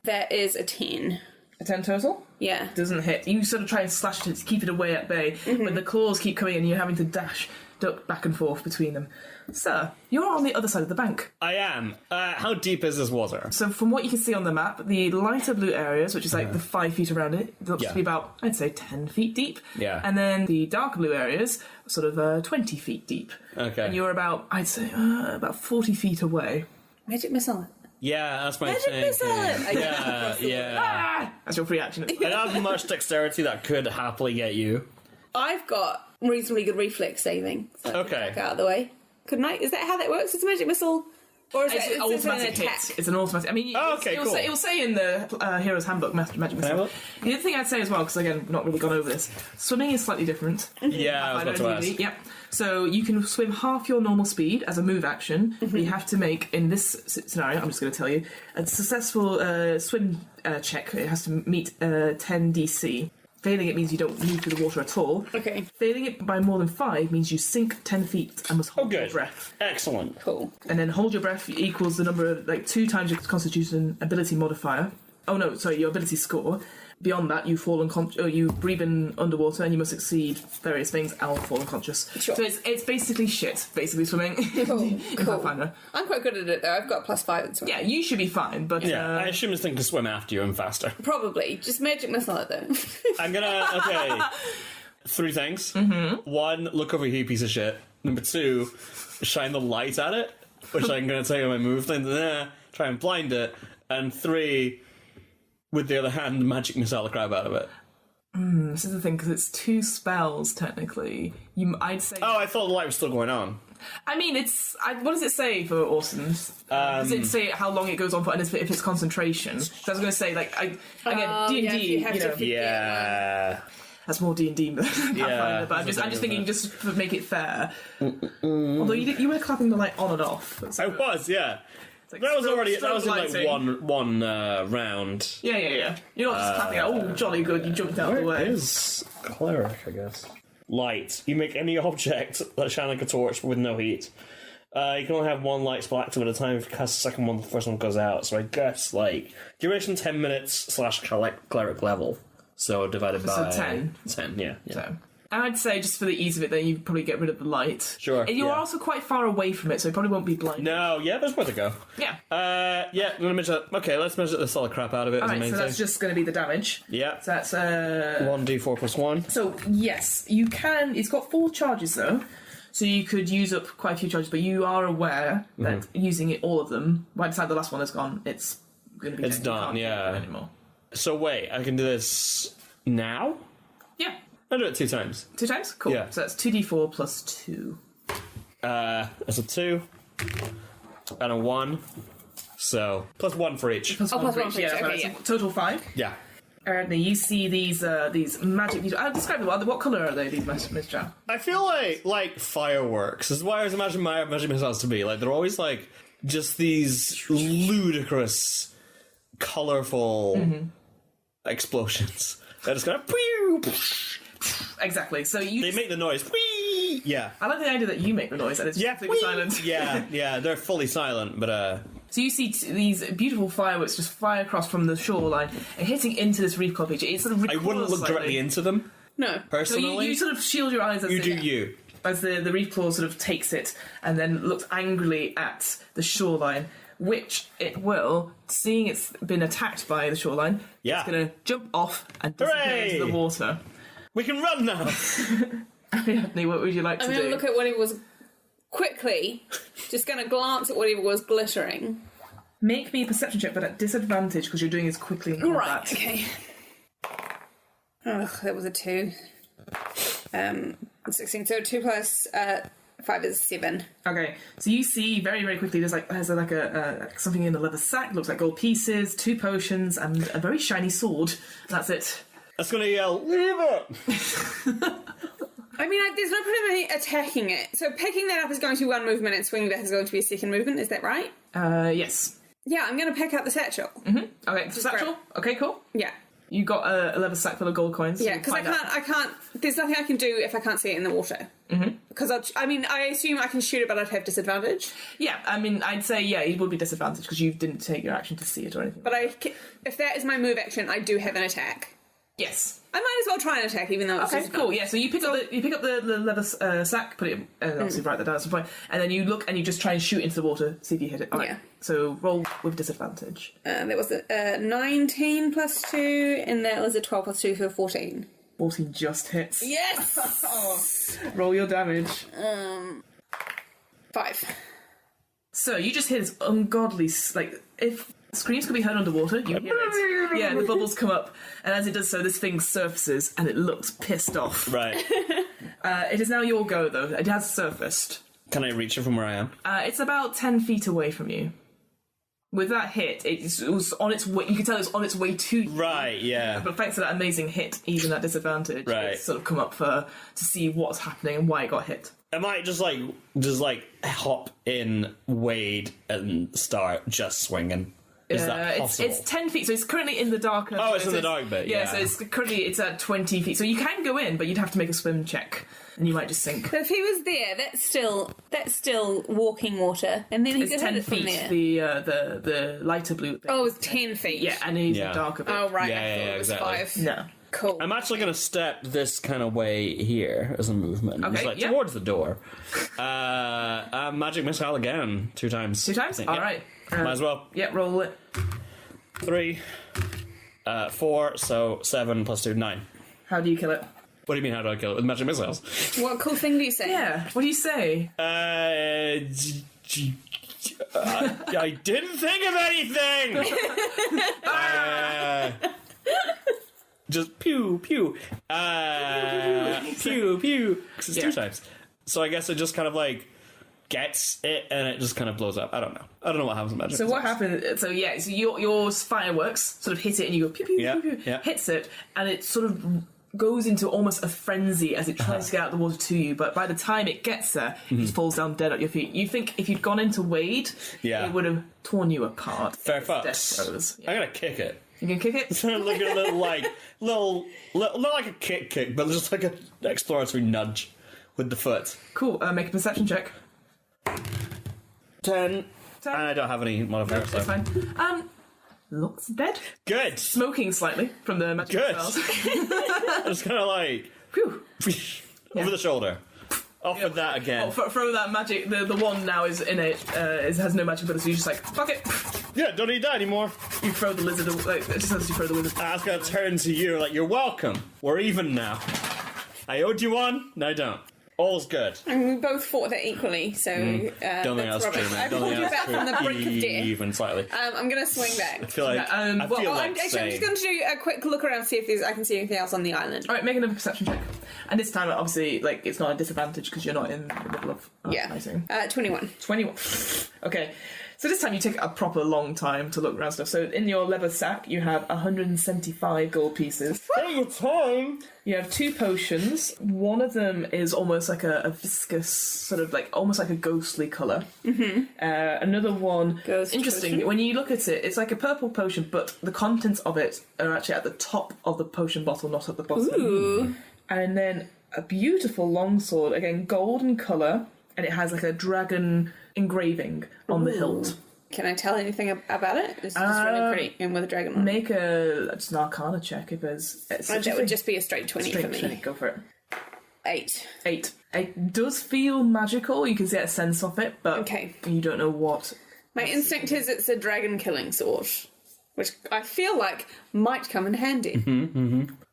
That is a 10. A 10 total? Yeah. Doesn't hit. You sort of try and slash it to keep it away at bay, but the claws keep coming and you're having to duck back and forth between them. Sir, you're on the other side of the bank. I am. How deep is this water? So from what you can see on the map, the lighter blue areas, which is the 5 feet around it, looks to be about, I'd say, 10 feet deep. Yeah. And then the dark blue areas, sort of 20 feet deep. Okay. And you're about, I'd say, about 40 feet away. Magic missile. Yeah, that's my Magic thing. missile. Yeah. Ah! That's your free action. I have much dexterity that could happily get you. I've got reasonably good reflex saving. So I can Okay. back out of the way. Couldn't I? Is that how that works? It's a magic missile? Or is It's it an is it an automatic attack? hit. It's an automatic. I mean, okay, it'll cool. say, it'll say in the Hero's Handbook, Magic I have Missile. it? The other thing I'd say as well, because again, we've not really gone over this, swimming is slightly different. Yeah, I was about to ask. Yep. So you can swim half your normal speed as a move action, but you have to make, in this scenario, I'm just going to tell you, a successful swim check. It has to meet 10 DC. Failing it means you don't move through the water at all. Okay. Failing it by more than 5 means you sink 10 feet and must hold your good. breath. Excellent. Cool. And then hold your breath equals the number of, 2 times your constitution ability modifier. Oh no, sorry, your ability score. Beyond that, you fall unconscious. You breathe in underwater, and you must succeed various things. I'll fall unconscious. Sure. So it's basically shit. Basically swimming. Cool. Pathfinder. I'm quite good at it though. I've got +5 in swimming. Yeah, you should be fine. But Yeah, I assume this thing can swim after you and faster. Probably. Just magic missile it though. I'm gonna... Okay. 3 things. Mm-hmm. 1, look over here, you piece of shit. Number 2, shine the light at it, which I'm gonna take on my move thing. Try and blind it. And 3... with the other hand, magic missile the crap out of it. This is the thing, because it's 2 spells, technically. I'd say... Oh, I thought the light was still going on. I mean, what does it say for Orson's? Does it say how long it goes on for, and if it's concentration? So I was going to say, again, D&D, Yeah. That's more D&D than Pathfinder, but I'm just thinking, just to make it fair. Although you were clapping the light on and off. I was, yeah. Like that was in lighting. one round. Yeah. You're not just clapping out, oh, jolly good, you jumped out of the way. It is cleric, I guess. Light. You make any object that shine like a torch with no heat. You can only have 1 light spell active at a time. If you cast the second one, the first one goes out. So I guess, duration 10 minutes / cleric level. So divided by... 10. 10, yeah. So. And I'd say, just for the ease of it, then you probably get rid of the light. Sure. And you're also quite far away from it, so you probably won't be blind. No, yeah, there's more to go. Yeah. I'm gonna measure... Okay, let's measure the solid crap out of it. Alright, so that's just going to be the damage. Yeah. So that's... 1d4 + 1. So, yes, you can... It's got 4 charges, though. So you could use up quite a few charges, but you are aware that using all of them, by the time the last one is gone, it's going to be... It's done, yeah. Anymore. So wait, I can do this now? Yeah. I'll do it 2 times. 2 times? Cool. Yeah. So that's 2d4 plus 2. That's a 2 and a 1. So plus 1 for each. Plus plus 1 for each, Yeah, okay, right. yeah. So total 5. Yeah. Now you see these magic... I'll describe them. What colour are they, these Mistral? I feel like fireworks. This is why I always imagine my magic missiles to be. They're always just these ludicrous, colourful explosions. They're just kind of... Exactly. So They make the noise. Whee! Yeah. I like the idea that you make the noise and it's completely silent. yeah, they're fully silent, but So you see these beautiful fireworks just fly across from the shoreline and hitting into this reef cottage. It sort of I wouldn't look directly into them. No. So Personally. you sort of shield your eyes as As the reef claw sort of takes it and then looks angrily at the shoreline, which it will, seeing it's been attacked by the shoreline, Yeah. it's going to jump off and disappear Hooray! into the water. We can run now! Ariadne, what would you like to I'm do? going to look at whatever was quickly, just going to glance at whatever was glittering. Make me a perception check, but at disadvantage because you're doing this quickly in combat. Right, okay. Ugh, that was a 2. 16. So 2 plus 5 is 7. Okay, so you see very, very quickly there's a something in a leather sack, looks like gold pieces, 2 potions, and a very shiny sword. That's it. That's gonna yell, leave it! I mean, there's no point in me attacking it. So picking that up is going to be 1 movement and swinging back is going to be a 2nd movement, is that right? Yes. Yeah, I'm going to pick up the satchel. Okay, satchel. Okay, cool. Yeah. You got a leather sack full of gold coins. Yeah, because I can't, there's nothing I can do if I can't see it in the water. Because I assume I can shoot it, but I'd have disadvantage. Yeah, I mean, I'd say, yeah, it would be disadvantage because you didn't take your action to see it or anything. But if that is my move action, I do have an attack. Yes. I might as well try an attack, even though it's Okay, cool. Yeah, so you pick up the leather sack, put it, and obviously write that down at some point, and then you look and you just try and shoot into the water, see if you hit it. All right. Yeah. So roll with disadvantage. That was a 19 plus 2, and that was a 12 plus 2 for 14. 14 just hits. Yes! Roll your damage. 5. So you just hear this ungodly, if screams could be heard underwater, you hear it. Yeah, the bubbles come up, and as it does so, this thing surfaces, and it looks pissed off. Right. It is now your go, though. It has surfaced. Can I reach it from where I am? It's about 10 feet away from you. With that hit, it was on its way. You can tell it's on its way to you. Right, yeah. But thanks to that amazing hit, even at disadvantage, Right. it's sort of come up to see what's happening and why it got hit. I might just hop in, wade, and start just swinging. Is that possible? It's 10 feet, so it's currently in the dark. Oh, it's in the dark bit, yeah. So it's at 20 feet. So you can go in, but you'd have to make a swim check, and you might just sink. But if he was there, that's still walking water, and then he It's could 10 hit it from feet, there. the lighter blue bit. Oh, it's 10 feet. Yeah, and he's Yeah. the darker bit. Oh, right. Yeah, I thought yeah, it was exactly. 5. No. Cool. I'm actually going to step this kind of way here as a movement. Okay, Just like yeah. towards the door. Magic missile again. 2 times. 2 times? I think, All yeah. right. Might as well. Yeah, roll it. 3, 4, so 7 plus 2, 9. How do you kill it? What do you mean, how do I kill it? With magic missiles? What cool thing do you say? Yeah, what do you say? I didn't think of anything! Just pew, pew. Pew, pew. Because it's 2 times. So I guess it just kind of like gets it and it just kind of blows up. I don't know what happens with magic. So what happens? So your fireworks sort of hit it, and you go pew pew pew pew. Yeah. Hits it, and it sort of goes into almost a frenzy as it tries to get out of the water to you. But by the time it gets there, it just falls down dead at your feet. You think if you'd gone in to wade, it would have torn you apart. Fair Death fucks. throes. Yeah. I'm gonna kick it. You can kick it. Look at a little, not like a kick, but just like an exploratory nudge with the foot. Cool. Make a perception check. 10. And I don't have any modifiers. That's So. fine. Looks dead. Good. Smoking slightly from the magic Good. spells. Just kind of like Phew. over the shoulder. Off with that again. Oh, throw that magic. The wand now is in it. Has no magic ability. So you just like fuck it. Yeah, don't need that anymore. You throw the lizard. Like it just as you throw the wizard. I was gonna turn to you like, you're welcome. We're even now. I owed you one. No, I don't. All's good. And we both fought that equally, so Don't think that's true, rubbish. mate. I Don't pulled think you that's back true. from the brink of death. Even slightly. I'm going to swing back. I feel like I'm like I'm just saying. going to do a quick look around, see if I can see anything else on the island. All right, make another perception check. And this time, obviously, like it's not a disadvantage because you're not in the middle of fighting. 21. 21. Okay. So this time you take a proper long time to look around stuff. So in your leather sack, you have 175 gold pieces. Take your time. You have 2 potions. One of them is almost like a viscous, sort of like almost like a ghostly colour. Mm-hmm. Another one, Ghost interesting. potion? When you look at it, it's like a purple potion, but the contents of it are actually at the top of the potion bottle, not at the bottom. Ooh. And then a beautiful longsword, again golden colour, and it has like a dragon engraving on the hilt. Can I tell anything about it? It's just really pretty and with a dragon on it. Make just an arcana check if there's... That would just be a straight 20 for me. Straight, go for it. 8. 8. It does feel magical, you can get a sense of it, but Okay. you don't know what. My instinct is it's a dragon killing sword, which I feel like might come in handy.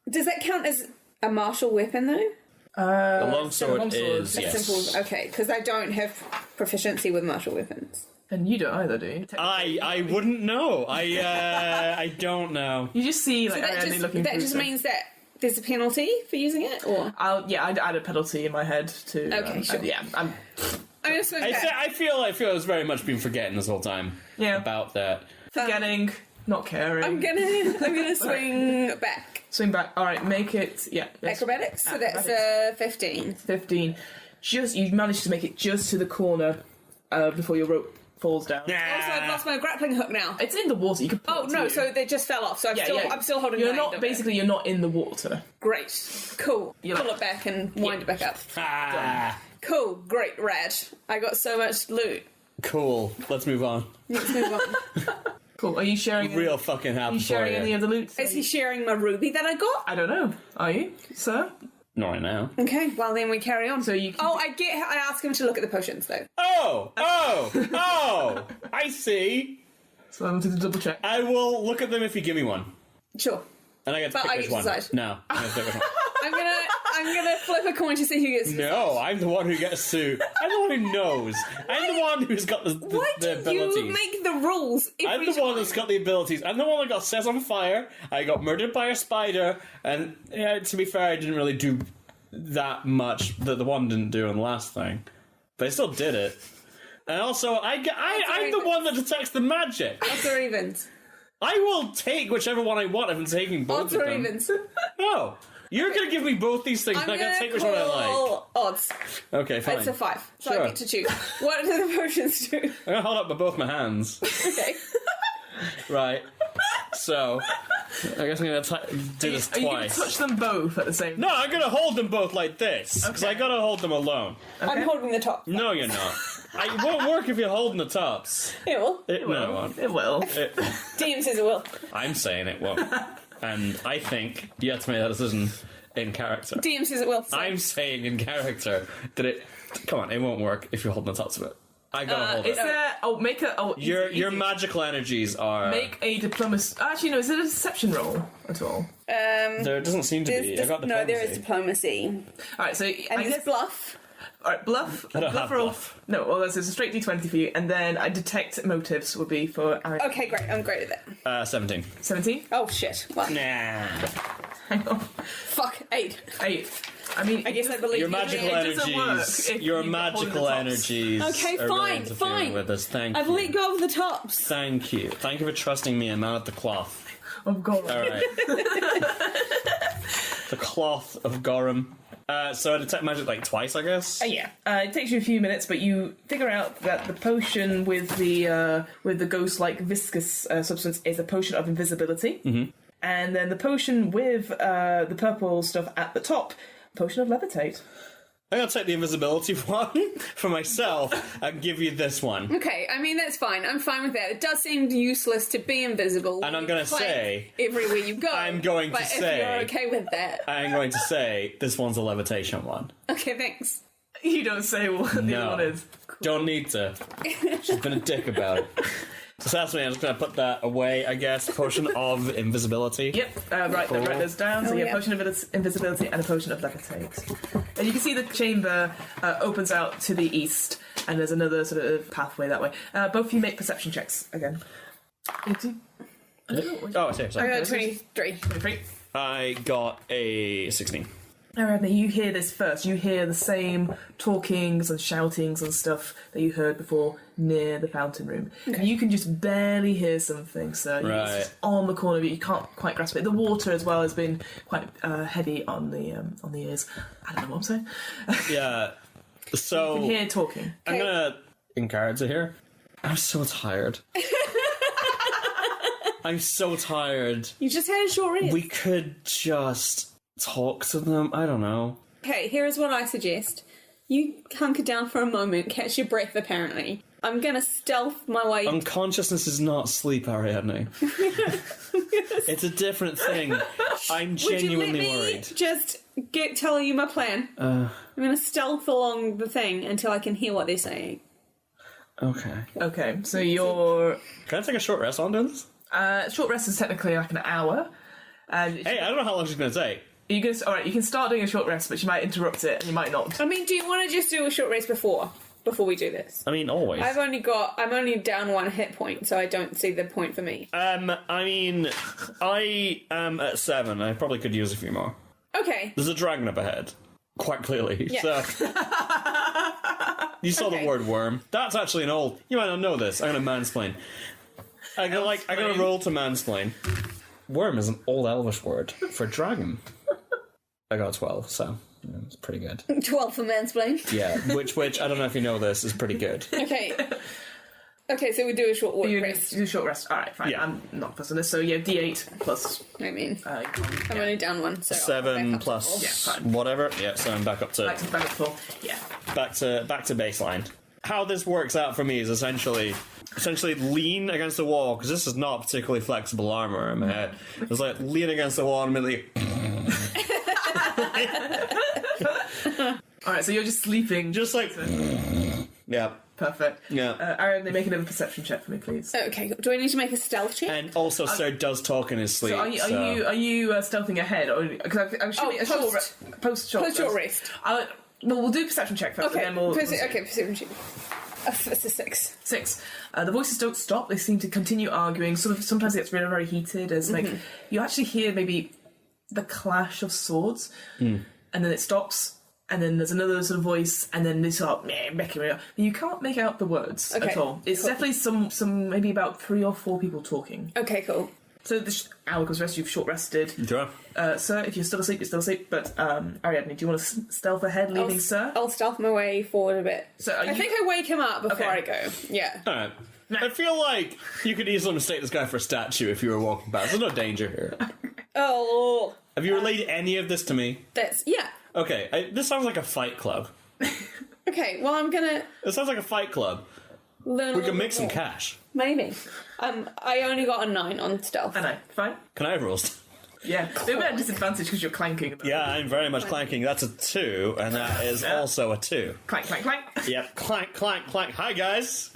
Does that count as a martial weapon though? The longsword is, A yes. simple, okay, because I don't have proficiency with martial weapons. And you don't either, do you? I wouldn't know. I don't know. You just see, So like, that Ariadne looking just, through stuff. means that there's a penalty for using it, or I'd add a penalty in my head to... Okay, sure. I'm I'm gonna swing back. I feel it's very much been forgetting this whole time. Yeah. About that. forgetting, not caring. I'm gonna swing back. Swing back. All right, make it. Yeah. Acrobatics. So that's Acrobatics. 15. 15. You managed to make it just to the corner before your rope falls down. Also, I've lost my grappling hook now. It's in the water. You can. Pull Oh it to no! you. So they just fell off. So I'm still holding. You're my not end of it. basically. You're not in the water. Great. Cool. You're Pull like- it back and wind it back up. Ah, Cool. Great. Rad. I got so much loot. cool. Let's move on. Let's move on. Cool. Are you sharing? Real fucking Are happy you sharing for any you. of the loot? Is he sharing my ruby that I got? I don't know. Are you, sir? Not right now. Okay. Well, then we carry on. So you can- I ask him to look at the potions though. Oh! I see. So I wanted to double check. I will look at them if you give me one. Sure. And I get to But pick I which get to one. decide. No, I get to pick which one. I'm gonna flip a coin to see who gets. No, I'm the one who gets to. I'm the one who knows. I'm the one who's got the Why do abilities. you make the rules every I'm the time? one that's got the abilities. I'm the one that got set on fire. I got murdered by a spider, and to be fair, I didn't really do that much that the one didn't do in the last thing, but I still did it. And also, I'm the one that detects the magic. Odds or evens? I will take whichever one I want if I'm taking both Odds of or them. evens? No, you're gonna give me both these things, and I gotta take which one I like. call odds. Okay, fine. It's a 5, so Sure. I get to choose. What do the potions do? I'm gonna hold up with both my hands. Okay. Right. So, I guess I'm going to do this Are you going twice. to touch them both at the same time? No, I'm going to hold them both like this. Because I got to hold them alone. I'm holding the top. No, you're not. It won't work if you're holding the tops. It will. No, it won't. It will. DM says it will. I'm saying it won't. And I think you have to make that decision in character. DM says it will. So. I'm saying in character that it... Come on, it won't work if you're holding the tops of it. I gotta hold Is it. there... Oh, make a... Oh, Your magical energies are... Make a diplomacy... Actually, no, is it a deception roll at all? There doesn't seem to be. I got no, there is diplomacy. diplomacy. Alright, so... And there's bluff. Alright, bluff. I don't have roll. bluff. No, well, that's a straight d20 for you, and then I detect motives would be for... Okay, great. I'm great at that. 17. 17? Oh, shit. Well, Nah. Hang on. fuck. 8. 8. I mean... I guess I believe Your you. magical It doesn't work energies... if Your you've got holding magical the tops. energies Okay, are fine, really interfering fine. with us. Thank I've you. let go of the tops. Thank you. Thank you for trusting me, a man of the cloth. Oh, God. Alright. The cloth of Gorham. So I detect magic like twice, I guess? Yeah, it takes you a few minutes, but you figure out that the potion with the ghost-like viscous substance is a potion of invisibility, and then the potion with the purple stuff at the top, potion of levitate. I'm gonna take the invisibility one for myself and give you this one. Okay, I mean, that's fine. I'm fine with that. It does seem useless to be invisible. And I'm gonna say... everywhere you go. I'm going to but say- if you're okay with that. I'm going to say this one's a levitation one. Okay, thanks. You don't say what the other one is. Don't need to. She's been a dick about it. So that's me. I'm just going to put that away, I guess. Potion of invisibility. Yep, write those down. So Oh, yeah, yeah. potion of invisibility and a potion of levitate. And you can see the chamber opens out to the east, and there's another sort of pathway that way. Both of you make perception checks again. Oh, sorry. I got 23. 23. I got a 16. Ariadne, you hear this first. You hear the same talkings and shoutings and stuff that you heard before near the fountain room. Okay. You can just barely hear something, so Right. it's just on the corner, but you can't quite grasp it. The water as well has been quite heavy on the ears. I don't know what I'm saying. Yeah. So You can hear talking. I'm Okay. gonna encourage it here. I'm so tired. I'm so tired. You just had a short rest. We could just talk to them. I don't know. Okay, here is what I suggest. You hunker down for a moment, catch your breath apparently. I'm gonna stealth my way... Unconsciousness is not sleep, Ariadne. It's a different thing. I'm Would you let genuinely me worried. just tell you my plan? I'm gonna stealth along the thing until I can hear what they're saying. Okay. Okay, so your Can I take a short rest on doing this? short rest is technically like an hour. And Hey, I don't know how long she's going to take. alright, you can start doing a short rest, but you might interrupt it and you might not. I mean, do you want to just do a short rest before we do this? I mean, always. I'm only down 1 hit point, so I don't see the point for me. I mean, I am at 7. I probably could use a few more. Okay. There's a dragon up ahead. Quite clearly. Yeah. So. You saw Okay. the word worm. That's actually an old... You might not know this. I'm going to mansplain. I'm going to roll to mansplain. Worm is an old Elvish word for dragon. I got 12, so it's pretty good. 12 for mansplain. Yeah, which I don't know if you know this, is pretty good. Okay. Okay, so we do a short work You rest. do a short rest. Alright, fine. Yeah. I'm not fussing this, so yeah, D8 plus. I mean, Yeah. I'm only down 1, so... I'll 7 back up to plus 4. Yeah, fine. whatever. Yeah, so I'm back up to Back to 4. Yeah. back to baseline. How this works out for me is essentially lean against the wall, because this is not particularly flexible armor in my head. It's like lean against the wall and immediately... Alright, so you're just sleeping. Just like... Yeah. Perfect. Yeah. Ariadne, make another perception check for me, please. Okay, do I need to make a stealth check? And also, Sir does talk in his sleep. So are you stealthing ahead? Because I'm assuming post short rest. Well, we'll do perception check first, Okay, and then we'll... perception check. That's a 6. 6. The voices don't stop. They seem to continue arguing. Sometimes it gets very, very heated. As like you actually hear maybe the clash of swords, and then it stops. And then there's another sort of voice, and then they start making it up. You can't make out the words at all. It's definitely some maybe about 3 or 4 people talking. Okay, cool. So the hour comes rest, you've short rested. Sure. Sir, if you're still asleep, you're still asleep. But Ariadne, do you want to stealth ahead, leaving Sir? I'll stealth my way forward a bit. So I think I wake him up before I go. Yeah. Alright. I feel like you could easily mistake this guy for a statue if you were walking past. There's no danger here. Oh. Have you relayed any of this to me? Yeah. Okay, this sounds like a fight club. Okay, well, I'm gonna It sounds like a fight club. learn. We can make some cash. Maybe. I only got a 9 on stealth. I know. Fine. Can I roll? Yeah. They're at a disadvantage because you're clanking. Yeah, I'm very much clanking. That's a 2, and that is also a 2. Clank, clank, clank. Yep, clank, clank, clank. Hi, guys.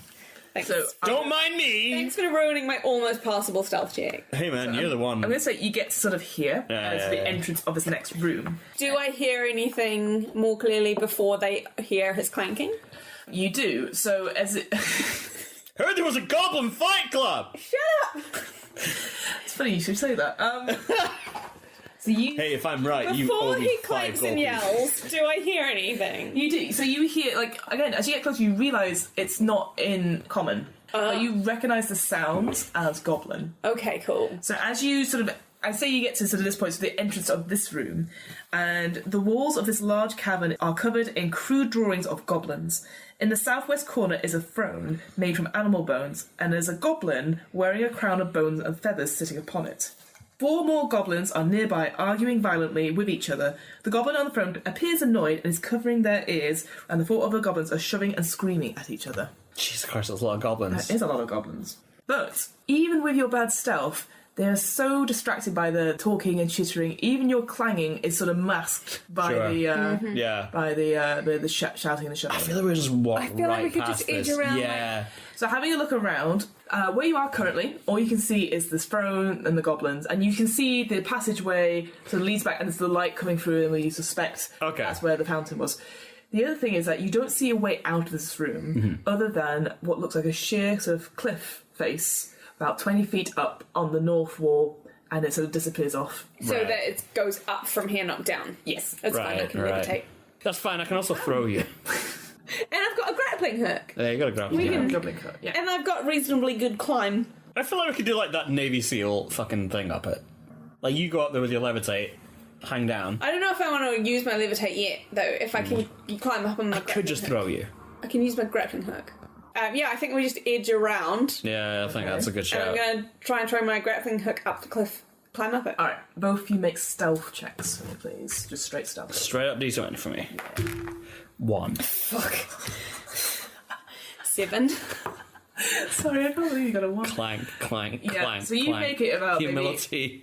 Thanks. So Don't mind me. Thanks for ruining my almost passable stealth check. Hey, man, you're the one. I'm going to say you get to sort of here as the entrance of this next room. Do I hear anything more clearly before they hear his clanking? You do. So as it... Heard there was a goblin fight club. Shut up! It's funny you should say that. So you... Hey, if I'm right, you Before owe me he 5 clanks gold and pieces. yells, do I hear anything? You do. So you hear, like, again, as you get closer, you realise it's not in common. But you recognise the sounds as goblin. Okay, cool. So as you sort of... I say you get to sort of this point, so the entrance of this room, and the walls of this large cavern are covered in crude drawings of goblins. In the southwest corner is a throne made from animal bones, and there's a goblin wearing a crown of bones and feathers sitting upon it. 4 more goblins are nearby, arguing violently with each other. The goblin on the throne appears annoyed and is covering their ears, and the 4 other goblins are shoving and screaming at each other. Jesus Christ, there's a lot of goblins. There is a lot of goblins. But even with your bad stealth, they are so distracted by the talking and chittering. Even your clanging is sort of masked by Sure. the by the shouting and the shoving. I feel like we just walk I feel like right we could past just edge this. around, Yeah. So having a look around, where you are currently, all you can see is this throne and the goblins, and you can see the passageway sort of leads back, and there's the light coming through, and where you suspect that's where the fountain was. The other thing is that you don't see a way out of this room other than what looks like a sheer sort of cliff face about 20 feet up on the north wall, and it sort of disappears off. So that it goes up from here, not down. Yes. That's fine, I can levitate. That's fine, I can also throw you. And I've got a grappling hook. Yeah, you gotta grab We me. can- Goblin cut, yeah. And I've got reasonably good climb. I feel like we could do like that Navy SEAL fucking thing up it. Like you go up there with your levitate, hang down. I don't know if I want to use my levitate yet, though. If I can climb up on my Could just throw you. I can use my grappling hook. Yeah, I think we just edge around. Yeah, I think that's a good And I'm shout. going to try and throw my grappling hook up the cliff. Climb up it. Alright, both of you make stealth checks for me, please. Just straight stealth. Straight up D20 for me. 1. Fuck. 7. Sorry, I can't believe you got a 1. Clank, clank, Yeah, clank. so you clank. make it about humility.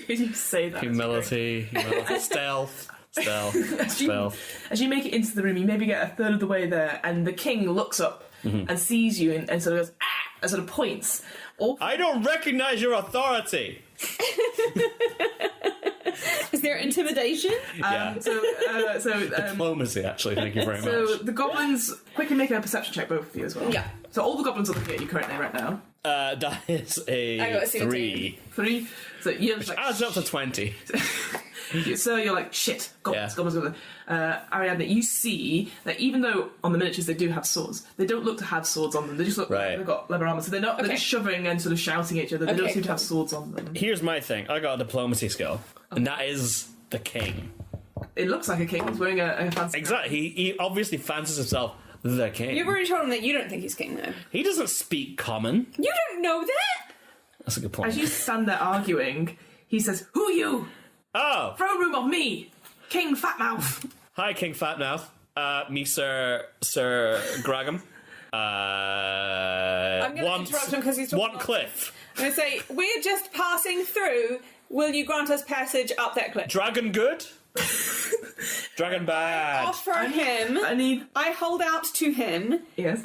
Did you say that? Humility. Stealth. As you make it into the room, you maybe get a third of the way there, and the king looks up and sees you and sort of goes, ah! And sort of points. I don't recognize your authority. Is there intimidation? Yeah. Diplomacy, actually. Thank you very So much. the goblins quickly make a perception check, both of you as well. Yeah. So all the goblins are looking at you currently right now. That is I got a a 17. 3. 3. So you're just like, Adds up to 20. so you're like, shit, goblins, Yeah. goblins. Ariadne, you see that even though on the miniatures they do have swords, they don't look to have swords on them. They just look like they've got leather armor. So they're not. They're just shoving and sort of shouting at each other. They don't seem to have swords on them. Here's my thing. I got a diplomacy skill, and that is the king. It looks like a king. He's wearing a fancy. Exactly. He obviously fancies himself the king. You've already told him that you don't think he's king, though. He doesn't speak common. You don't know that? That's a good point. As you stand there arguing, he says, "Who are you? Oh, Throne room of me, King Fatmouth." hi, King Fatmouth. Me, Sir Graham. I'm going to interrupt him because he's talking One nonsense. cliff. I'm going to say, we're just passing through. Will you grant us passage up that cliff? Dragon good? Dragon bad. Offer him. I hold out to him. Yes.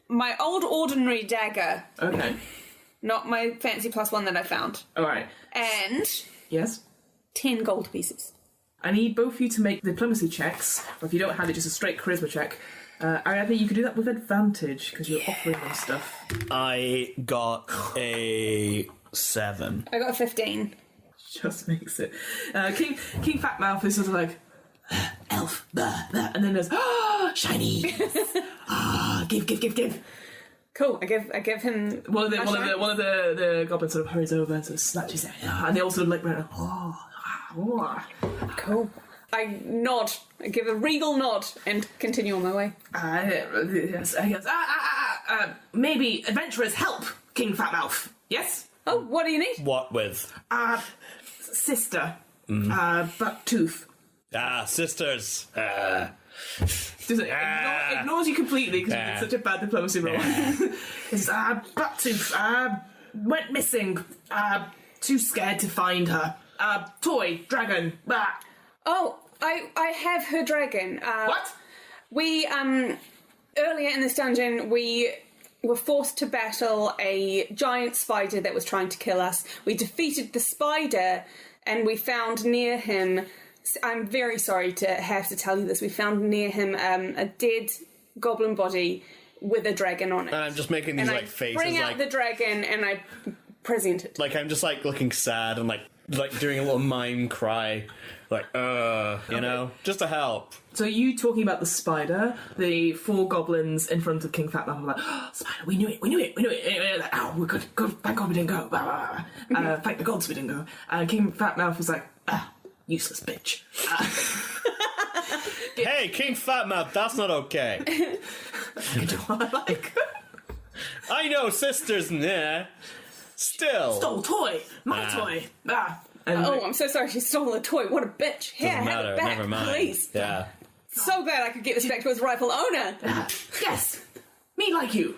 My old ordinary dagger. Okay. Not my fancy +1 that I found. All right. And Yes. 10 gold pieces. I need both of you to make diplomacy checks, or if you don't have it, just a straight charisma check. Ariadne, you can do that with advantage because you're offering them stuff. I got a 7. I got a 15. Just makes it. King Fatmouth is sort of like, elf, and then there's, shiny, give. Cool. I give him One of the goblins sort of hurries over and sort of snatches it, and they all sort of like, Cool. I nod. I give a regal nod and continue on my way. Yes. Maybe adventurers help King Fatmouth. Yes. Oh, what do you need? What with? Sister. Bucktooth. Sisters. Ignores you completely because you did such a bad diplomacy roll. It's Bucktooth. Went missing. Too scared to find her. Toy dragon. Oh, I have her dragon. What? We earlier in this dungeon we were forced to battle a giant spider that was trying to kill us. We defeated the spider, and we found near him. I'm very sorry to have to tell you this. We found near him a dead goblin body with a dragon on it. And I'm just making these and faces. Bring out the dragon, and I present it. I'm just looking sad and like doing a little mime cry, just to help. So you talking about the spider, the 4 goblins in front of King Fatmouth are like, oh, spider, we knew it. Like, oh, we're good, thank God we didn't go. Thank the gods we didn't go. And King Fatmouth was like, useless bitch. Hey, King Fatmouth, that's not okay. I know sisters in there. Still. Stole toy. My toy. I'm so sorry she stole a toy. What a bitch. Here, Doesn't have matter. it back, Never mind. please. Yeah. So glad I could get this back to its rightful owner. Yes. Me like you.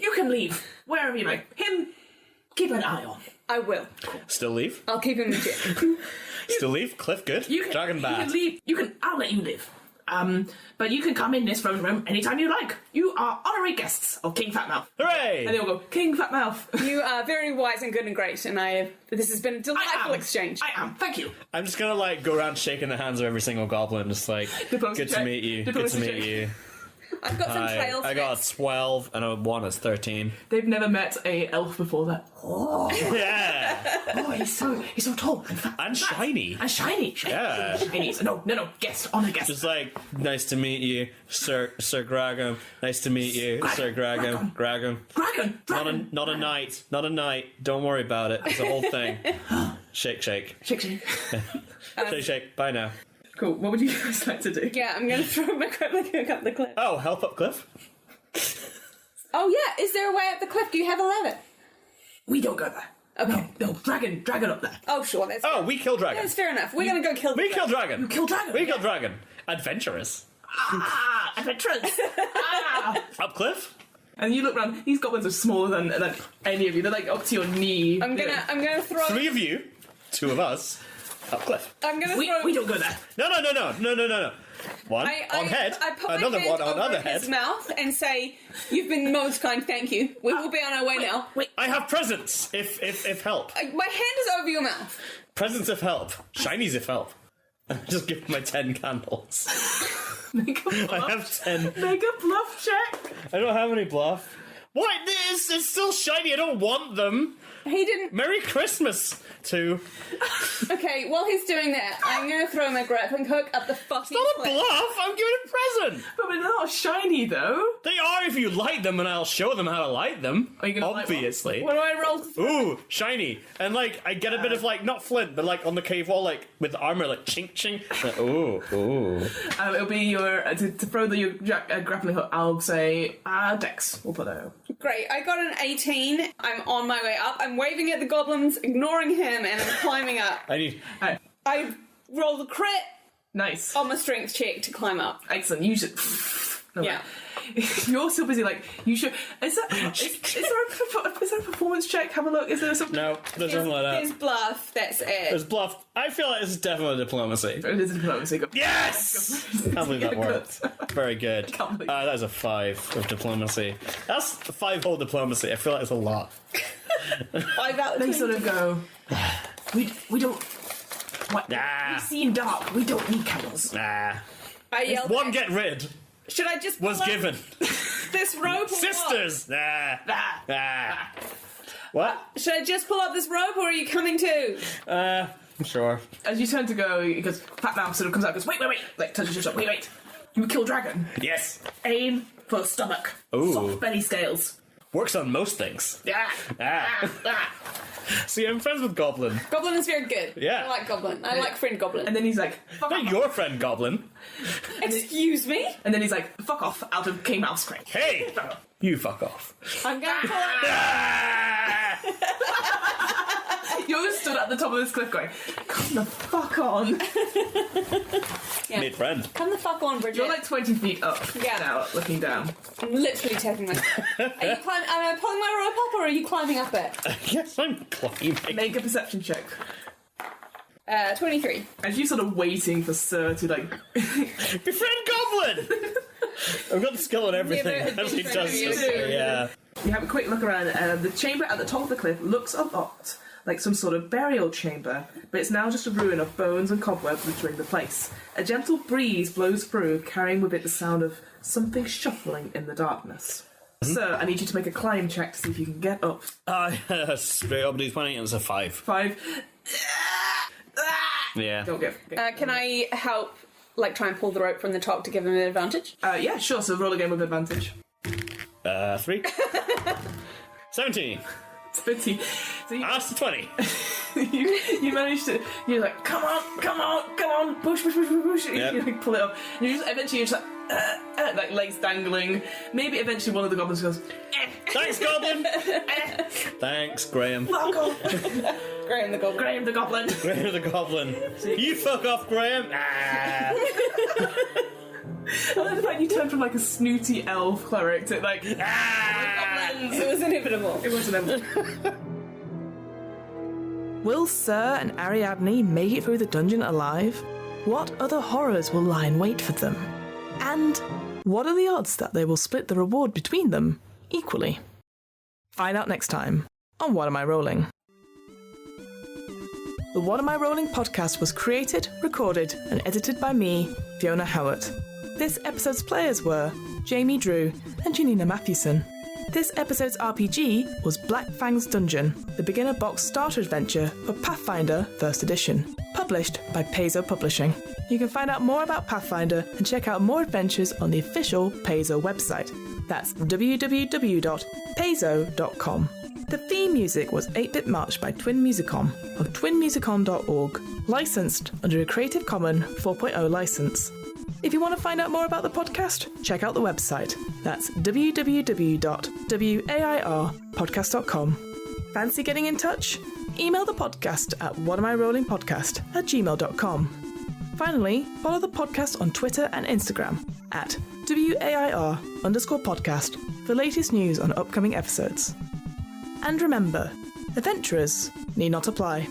You can leave. Wherever you like. Him, keep an eye on. I will. Still leave? I'll keep him in check. Still leave? Cliff, good? Dragon bad. You can leave. I'll let you live. But you can come in this throne room anytime you like. You are honorary guests of King Fatmouth. Hooray! And they all go, King Fatmouth. You are very wise and good and great, and this has been a delightful exchange. I am. Thank you. I'm just gonna go around shaking the hands of every single goblin, just Diplomacy good to check. meet you. Diplomacy Good to meet you. I've got some trails. I got a 12 and a 1 is 13. They've never met a elf before that. Yeah! Oh, he's so tall and fat. And shiny. And shiny. Yeah. Shiny. No, guest, honor guest. Just nice to meet you, Sir Gragum. Nice to meet you, Sir Gragum. Dragon. Not a knight. Not a knight. Don't worry about it. It's a whole thing. Shake. Shake. Shake. Bye now. Cool. What would you guys like to do? Yeah, I'm going to throw my grappling hook up the cliff. Oh, help up cliff? Oh, yeah. Is there a way up the cliff? Do you have a ladder? We don't go there. Okay. No, dragon up there. Oh, sure. That's we kill dragon. That's fair enough. We're going to go kill the We kill dragon. You kill dragon. We kill dragon. Adventurous. Adventurous. Up cliff? And you look around. These goblins are smaller than any of you. They're up to your knee. I'm gonna throw. 3 of you, 2 of us. Up cliff. I'm gonna throw. We don't go there. No. One on head. I put another my hand one on other over his head. mouth and say, "You've been most kind. Thank you. We will be on our way now." Wait. I have presents. If help. My hand is over your mouth. Presents if help. Shinies if help. Just give my 10 candles. Make a bluff. I have 10. Make a bluff check. I don't have any bluff. What? It's still shiny. I don't want them. He didn't. Merry Christmas to. Okay, while he's doing that, I'm gonna throw my grappling hook up the fucking Not a cliff. bluff. I'm giving a present. But they're not shiny, though. They are if you light them, and I'll show them how to light them. Are you gonna light one? Obviously. What do I roll? Ooh, shiny. And I get a bit of not flint, but on the cave wall, with armor, chink chink. Ooh. It'll be your to throw your grappling hook. I'll say Dex. We'll put that. Great, I got an 18. I'm on my way up. I'm waving at the goblins, ignoring him, and I'm climbing up. I roll the crit Nice. on my strength check to climb up. Excellent. You should. No, Yeah. You're so busy. You should. Is there a performance check? Have a look. Is there something? No, there's nothing like that. There's bluff, that's it. There's bluff. I feel like this is definitely diplomacy. It is a diplomacy. Yes! Can't believe that worked. Very good. Can't believe That is a 5 of diplomacy. That's a 5-whole diplomacy. I feel like it's a lot. 5 out of They 20. sort of go. We don't. What? Nah. We see in dark. We don't need candles. Nah. I yelled One back, get rid should I just was pull up given. this rope or Sisters! Nah. Nah. What? what? Should I just pull up this rope or are you coming too? Sure. As you turn to go, because Fat Mouth sort of comes out and goes, wait, touches your shot, wait. You kill dragon. Yes. Aim for stomach. Ooh. Soft belly scales. Works on most things. See, I'm friends with Goblin. Goblin is very good. Yeah. I like Goblin. I like friend Goblin. And then he's like, fuck Not off. your friend Goblin. Excuse me? And then he's like, fuck off out of King Mouse Crate. Hey! You fuck off. I'm going to pull out... You're stood at the top of this cliff going, come the fuck on. Yeah. Made friend. Come the fuck on, Bridget. You're like 20 feet up Yeah. now, looking down. I'm literally taking my... Am I pulling my rope up or are you climbing up it? Yes, I'm climbing. Make a perception check. 23. As you sort of waiting for Sir to like... Befriend Goblin! I've got the skill and everything. Never As he befriended does you. this. Yeah. You have a quick look around, and the chamber at the top of the cliff looks a lot like some sort of burial chamber, but it's now just a ruin of bones and cobwebs littering the place. A gentle breeze blows through, carrying with it the sound of something shuffling in the darkness. Sir, I need you to make a climb check to see if you can get up. Straight up, he's pointing, and it's a 5. 5. Yeah. Don't get... Can I help, like, try and pull the rope from the top to give him an advantage? Yeah, sure, so roll again with advantage. 3. 17. 20. So That's the 20. you manage to... You're like, come on, push. Yep. You like, pull it up. And eventually you're just like legs dangling. Maybe eventually one of the goblins goes, Thanks, Goblin! Thanks, Graham. fuck off. Graham the Goblin. Graham the goblin. Graham the Goblin. You fuck off, Graham! I like the fact you turned from like a snooty elf cleric to like, goblins. It was inevitable. It was inevitable. Will Sir and Ariadne make it through the dungeon alive? What other horrors will lie in wait for them? And what are the odds that they will split the reward between them equally? Find out next time on What Am I Rolling? The What Am I Rolling podcast was created, recorded, and edited by me, Fiona Howat. This episode's players were Jamie Drew and Janina Matthewson. This episode's RPG was Black Fang's Dungeon, the beginner box starter adventure for Pathfinder 1st edition, published by Paizo Publishing. You can find out more about Pathfinder and check out more adventures on the official Paizo website. That's www.paizo.com. The theme music was 8-Bit March by Twin Musicom of twinmusicom.org, licensed under a Creative Commons 4.0 license. If you want to find out more about the podcast, check out the website. That's www.wairpodcast.com. Fancy getting in touch? Email the podcast at whatamirollingpodcast@gmail.com. Finally, follow the podcast on Twitter and Instagram at WAIR_podcast for latest news on upcoming episodes. And remember, adventurers need not apply.